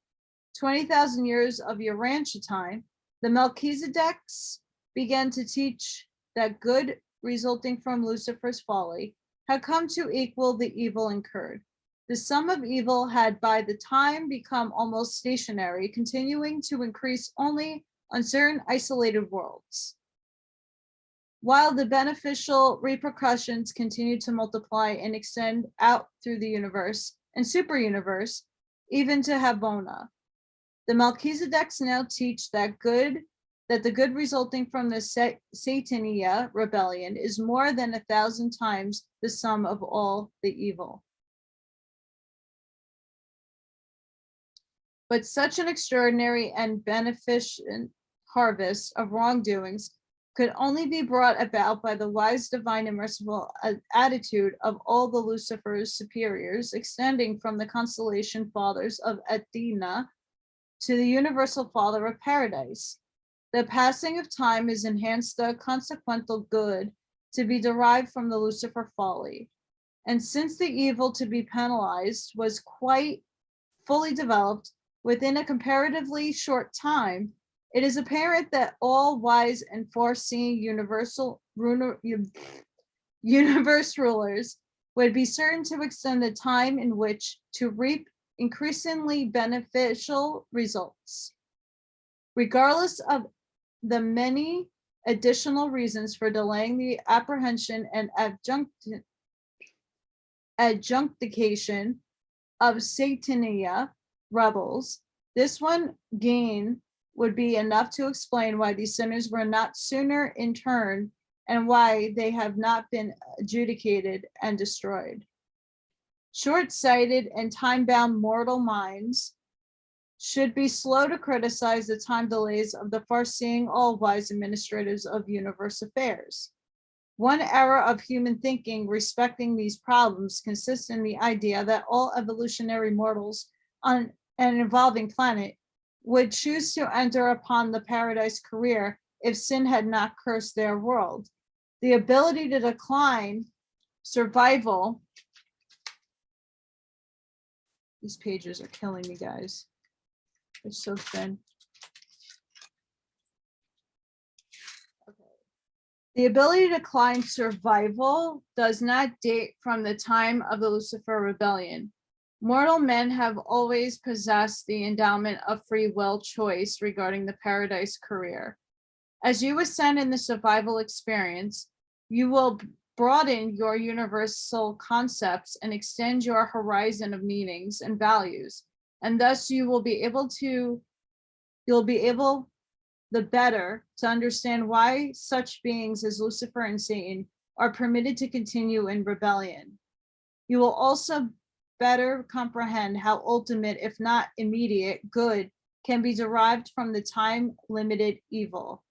20,000 years of Urantia time, the Melchizedeks began to teach that good resulting from Lucifer's folly had come to equal the evil incurred. The sum of evil had by the time become almost stationary, continuing to increase only on certain isolated worlds, while the beneficial repercussions continued to multiply and extend out through the universe and super universe, even to Habona. The Melchizedeks now teach that the good resulting from the Satania rebellion is more than 1,000 times the sum of all the evil. But such an extraordinary and beneficent harvest of wrongdoings could only be brought about by the wise, divine, and merciful attitude of all the Lucifer's superiors, extending from the constellation fathers of Athena to the universal Father of Paradise. The passing of time has enhanced the consequential good to be derived from the Lucifer folly. And since the evil to be penalized was quite fully developed within a comparatively short time, it is apparent that all wise and foreseeing universe rulers would be certain to extend the time in which to reap increasingly beneficial results. Regardless of the many additional reasons for delaying the apprehension and adjudication of Satania rebels, this one gain would be enough to explain why these sinners were not sooner in turn and why they have not been adjudicated and destroyed. Short-sighted and time-bound mortal minds should be slow to criticize the time delays of the far-seeing, all-wise administrators of universe affairs. One error of human thinking respecting these problems consists in the idea that all evolutionary mortals on an evolving planet would choose to enter upon the paradise career if sin had not cursed their world. The ability to decline survival. These pages are killing me, guys. It's so thin. Okay. The ability to decline survival does not date from the time of the Lucifer Rebellion. Mortal men have always possessed the endowment of free will choice regarding the paradise career. As you ascend in the survival experience, you will broaden your universal concepts and extend your horizon of meanings and values. And thus you'll be able the better to understand why such beings as Lucifer and Satan are permitted to continue in rebellion. You will also better comprehend how ultimate, if not immediate, good can be derived from the time-limited evil.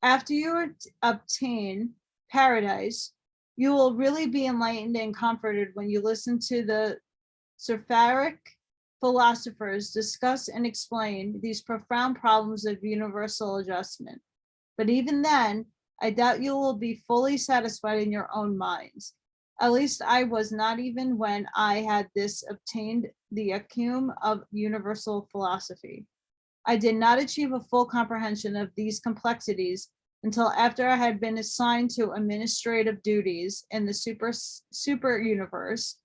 After you obtain paradise, you will really be enlightened and comforted when you listen to the Luciferin philosophers discuss and explain these profound problems of universal adjustment. But even then, I doubt you will be fully satisfied in your own minds. At least I was not, even when I had obtained the acumen of universal philosophy. I did not achieve a full comprehension of these complexities until after I had been assigned to administrative duties in the super universe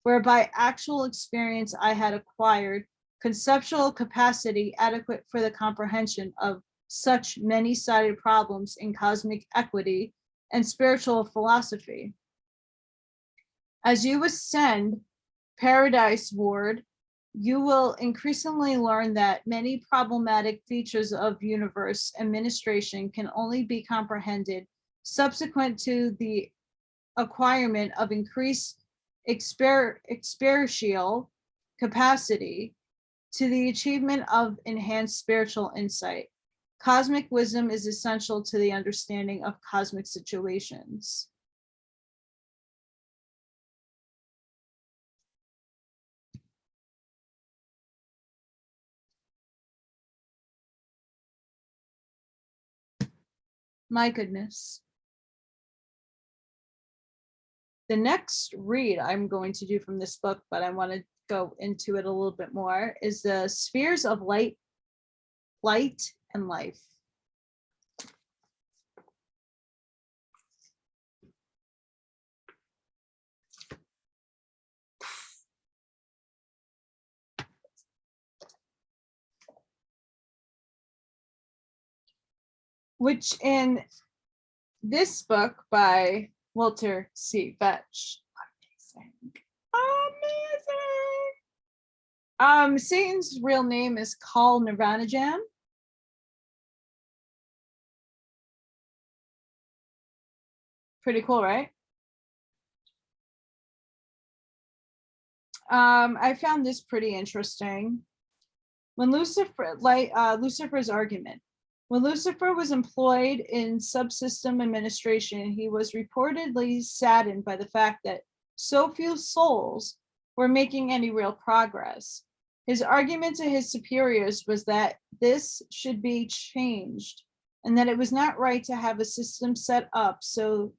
whereby actual experience I had acquired conceptual capacity adequate for the comprehension of such many-sided problems in cosmic equity and spiritual philosophy. As you ascend paradise-ward, you will increasingly learn that many problematic features of universe administration can only be comprehended subsequent to the acquirement of increased experiential capacity to the achievement of enhanced spiritual insight. Cosmic wisdom is essential to the understanding of cosmic situations. My goodness. The next read I'm going to do from this book, but I want to go into it a little bit more, is the Spheres of Light, and Life. Which in this book by Walter C. Vetsch, amazing. Satan's real name is Kal Nirvanajam. Pretty cool, right? I found this pretty interesting. When Lucifer's argument. When Lucifer was employed in subsystem administration, he was reportedly saddened by the fact that so few souls were making any real progress. His argument to his superiors was that this should be changed and that it was not right to have a system set up so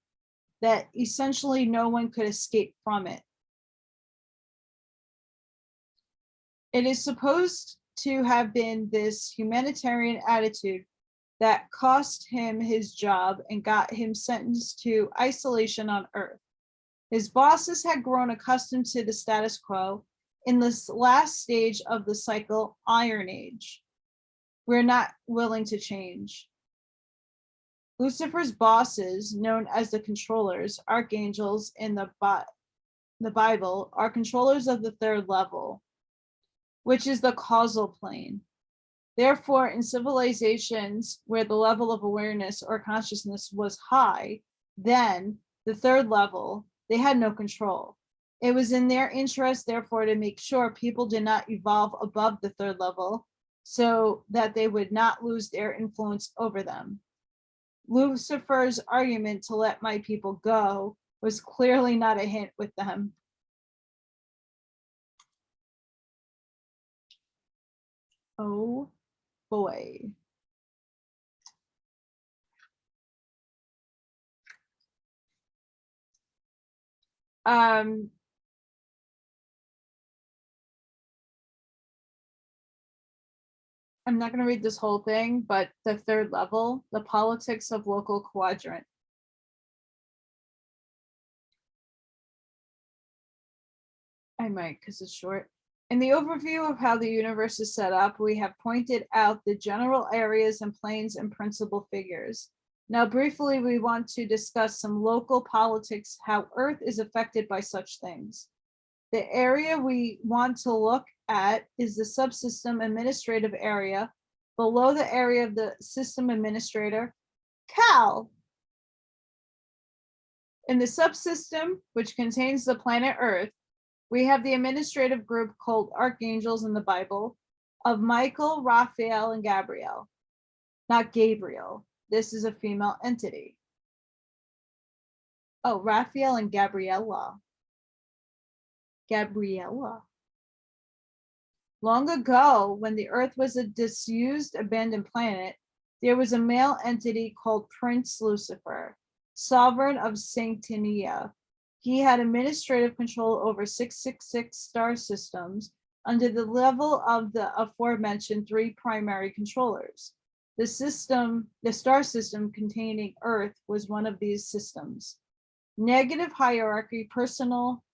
that essentially no one could escape from it. It is supposed to have been this humanitarian attitude that cost him his job and got him sentenced to isolation on Earth. His bosses had grown accustomed to the status quo in this last stage of the cycle, Iron Age. We're not willing to change. Lucifer's bosses, known as the controllers, archangels in the Bible, are controllers of the third level, which is the causal plane. Therefore, in civilizations where the level of awareness or consciousness was high, then the third level, they had no control. It was in their interest, therefore, to make sure people did not evolve above the third level so that they would not lose their influence over them. Lucifer's argument to let my people go was clearly not a hint with them. Oh boy. I'm not going to read this whole thing, but the third level, the politics of local quadrant. I might, because it's short. In the overview of how the universe is set up, we have pointed out the general areas and planes and principal figures. Now, briefly, we want to discuss some local politics, how Earth is affected by such things. The area we want to look at is the subsystem administrative area, below the area of the system administrator, Cal. In the subsystem, which contains the planet Earth, we have the administrative group called archangels in the Bible of Michael, Raphael, and Gabriel. Not Gabriel. This is a female entity. Oh, Raphael and Gabriella. Gabriella. Long ago, when the Earth was a disused, abandoned planet, there was a male entity called Prince Lucifer, sovereign of Sanctinia. He had administrative control over 666 star systems under the level of the aforementioned three primary controllers. The star system containing Earth was one of these systems. Negative hierarchy personnel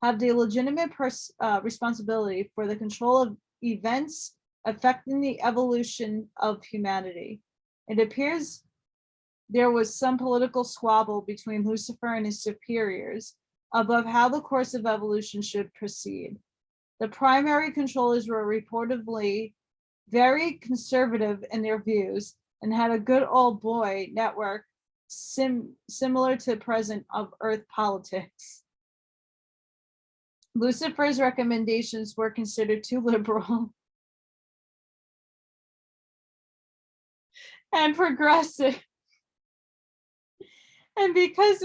have the legitimate responsibility for the control of events affecting the evolution of humanity. It appears there was some political squabble between Lucifer and his superiors above how the course of evolution should proceed. The primary controllers were reportedly very conservative in their views and had a good old boy network similar to the present of Earth politics. Lucifer's recommendations were considered too liberal and progressive. And because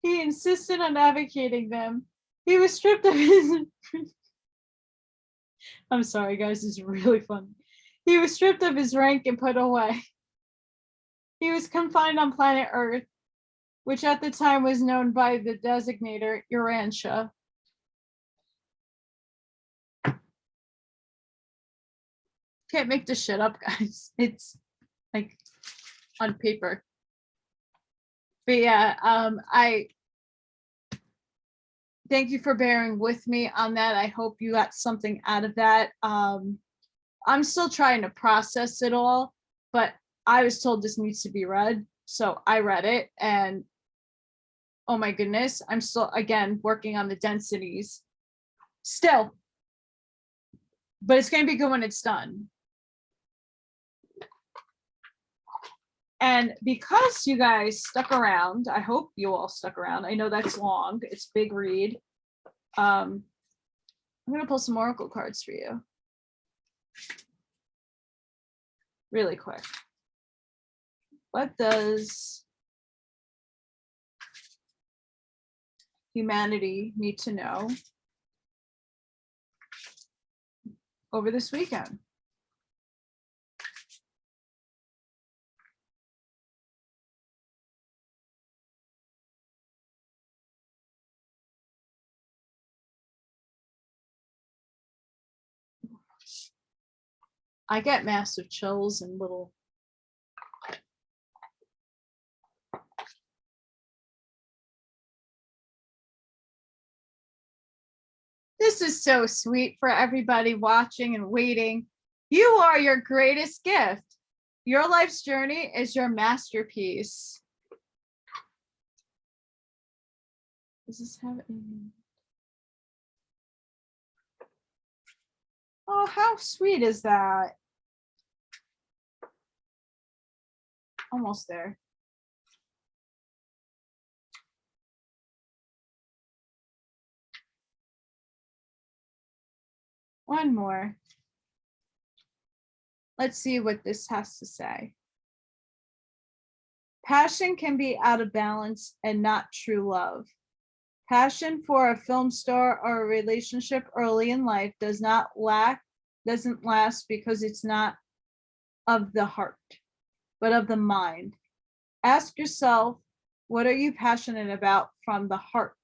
he insisted on advocating them, he was stripped of his I'm sorry, guys, this is really funny. He was stripped of his rank and put away. He was confined on planet Earth, which at the time was known by the designator Urantia. Can't make this shit up, guys. It's like on paper. But yeah, I thank you for bearing with me on that. I hope you got something out of that. I'm still trying to process it all, but I was told this needs to be read. So I read it and oh my goodness, I'm still, again, working on the densities still, but it's going to be good when it's done. And because you guys stuck around, I hope you all stuck around. I know that's long. It's a big read. I'm going to pull some oracle cards for you. Really quick. What does humanity need to know over this weekend? I get massive chills and little. This is so sweet for everybody watching and waiting. You are your greatest gift. Your life's journey is your masterpiece. Does this have any? Oh, how sweet is that? Almost there. One more. Let's see what this has to say. Passion can be out of balance and not true love. Passion for a film star or a relationship early in life doesn't last because it's not of the heart, but of the mind. Ask yourself, what are you passionate about from the heart?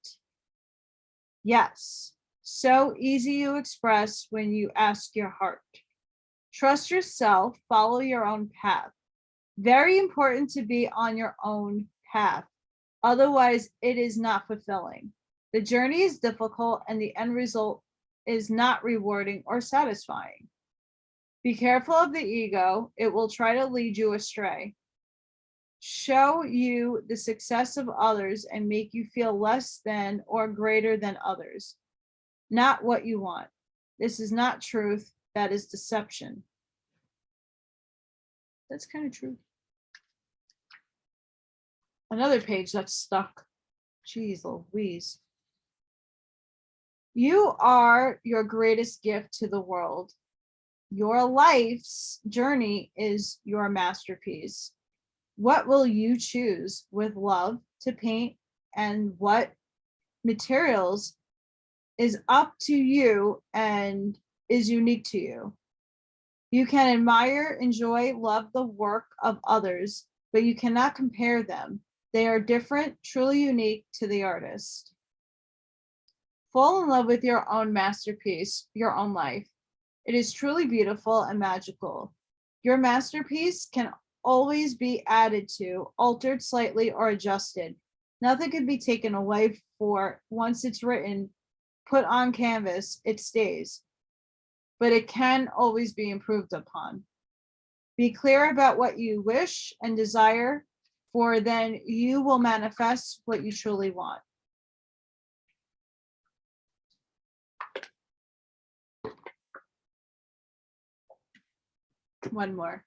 Yes, so easy to express when you ask your heart. Trust yourself, follow your own path. Very important to be on your own path. Otherwise, it is not fulfilling. The journey is difficult and the end result is not rewarding or satisfying. Be careful of the ego. It will try to lead you astray. Show you the success of others and make you feel less than or greater than others. Not what you want. This is not truth. That is deception. That's kind of true. Another page that's stuck. Jeez Louise. You are your greatest gift to the world. Your life's journey is your masterpiece. What will you choose with love to paint and what materials is up to you and is unique to you? You can admire, enjoy, love the work of others, but you cannot compare them. They are different, truly unique to the artist. Fall in love with your own masterpiece, your own life. It is truly beautiful and magical. Your masterpiece can always be added to, altered slightly, or adjusted. Nothing can be taken away for once it's written. put on canvas, it stays, but it can always be improved upon. Be clear about what you wish and desire, for then you will manifest what you truly want. One more,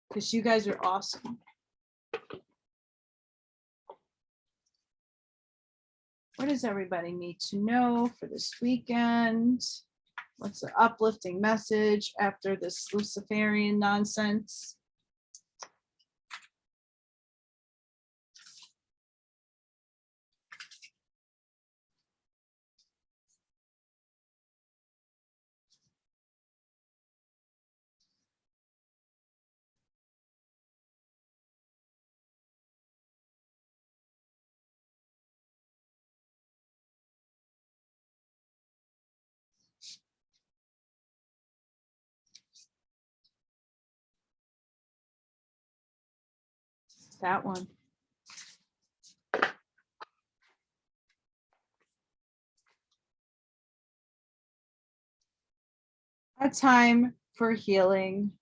because you guys are awesome. What does everybody need to know for this weekend? What's the uplifting message after this Luciferian nonsense? That one. A time for healing.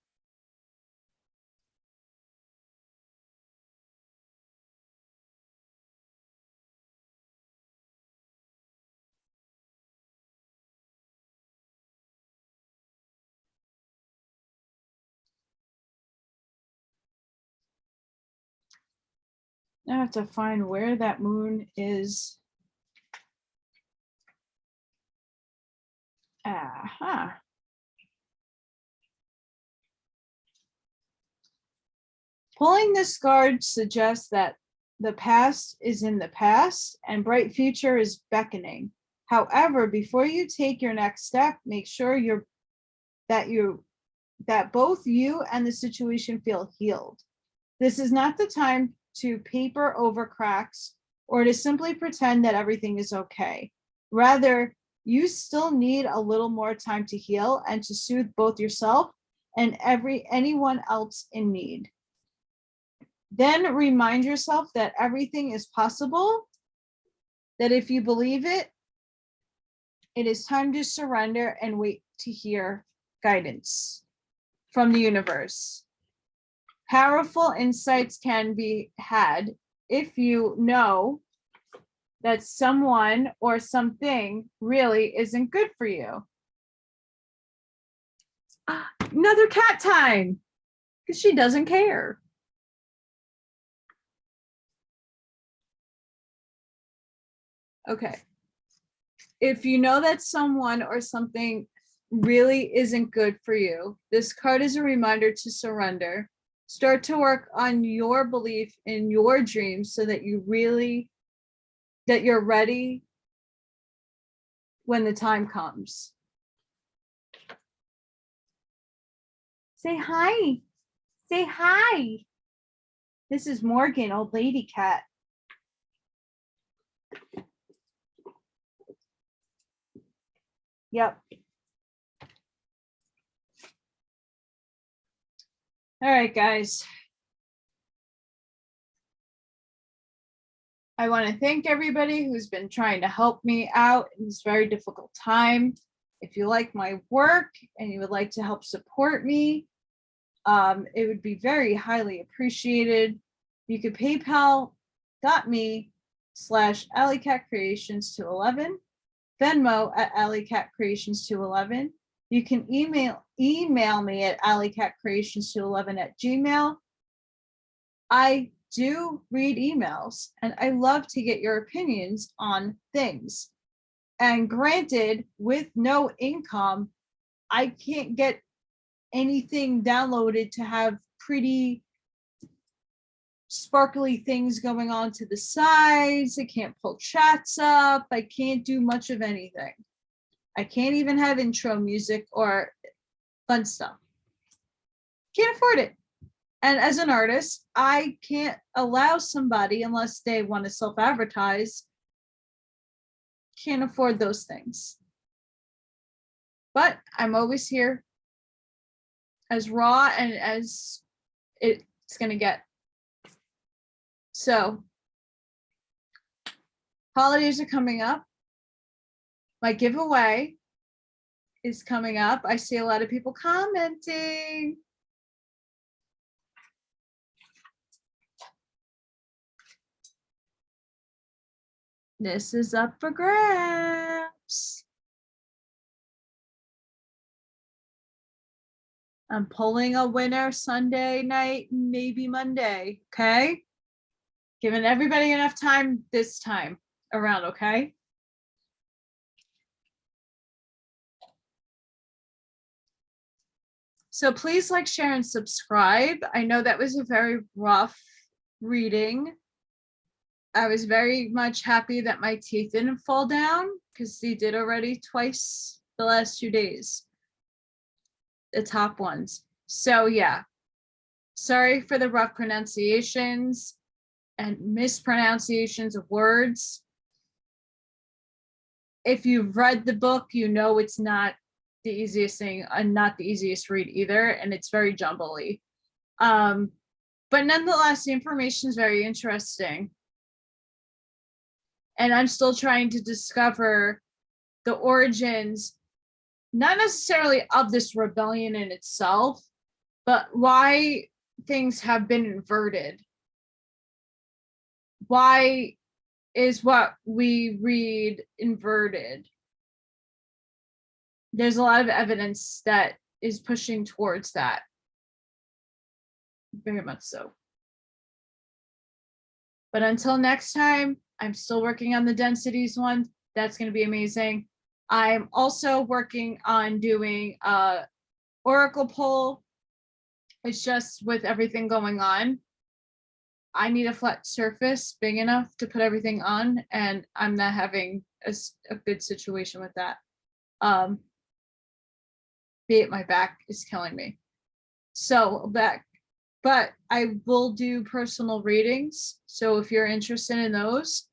I have to find where that moon is. Aha. Pulling this card suggests that the past is in the past and bright future is beckoning. However, before you take your next step, make sure that both you and the situation feel healed. This is not the time to paper over cracks or to simply pretend that everything is okay. Rather, you still need a little more time to heal and to soothe both yourself and anyone else in need. Then remind yourself that everything is possible, that if you believe it, it is time to surrender and wait to hear guidance from the universe. Powerful insights can be had if you know that someone or something really isn't good for you. Another cat time, because she doesn't care. Okay. If you know that someone or something really isn't good for you, this card is a reminder to surrender. Start to work on your belief in your dreams so that you're ready when the time comes. Say hi. Say hi. This is Morgan, old lady cat. Yep. All right, guys. I want to thank everybody who's been trying to help me out in this very difficult time. If you like my work and you would like to help support me, it would be very highly appreciated. You could PayPal.me/AllyKatzkreations211, Venmo at AllyKatzkreations211. You can email me at AllyKatzkreations211@gmail.com. I do read emails and I love to get your opinions on things. And granted, with no income, I can't get anything downloaded to have pretty sparkly things going on to the sides. I can't pull chats up. I can't do much of anything. I can't even have intro music or fun stuff. Can't afford it. And as an artist, I can't allow somebody, unless they want to self-advertise, can't afford those things. But I'm always here, as raw and as it's going to get. So, holidays are coming up. My giveaway is coming up. I see a lot of people commenting. This is up for grabs. I'm pulling a winner Sunday night, maybe Monday, okay? Giving everybody enough time this time around, okay? So please like, share, and subscribe. I know that was a very rough reading. I was very much happy that my teeth didn't fall down because they did already twice the last 2 days. The top ones. So yeah, sorry for the rough pronunciations and mispronunciations of words. If you've read the book, you know it's not the easiest thing and not the easiest read either, and it's very jumbly. But nonetheless, the information is very interesting. And I'm still trying to discover the origins, not necessarily of this rebellion in itself, but why things have been inverted. Why is what we read inverted? There's a lot of evidence that is pushing towards that. Very much so. But until next time, I'm still working on the densities one. That's going to be amazing. I'm also working on doing a oracle poll. It's just with everything going on, I need a flat surface big enough to put everything on, and I'm not having a good situation with that. Be it my back is killing me. So but I will do personal readings. So if you're interested in those,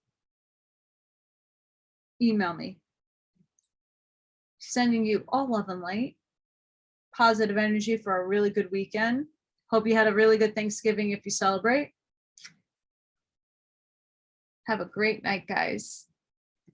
email me. Sending you all love and light, positive energy for a really good weekend. Hope you had a really good Thanksgiving if you celebrate. Have a great night, guys.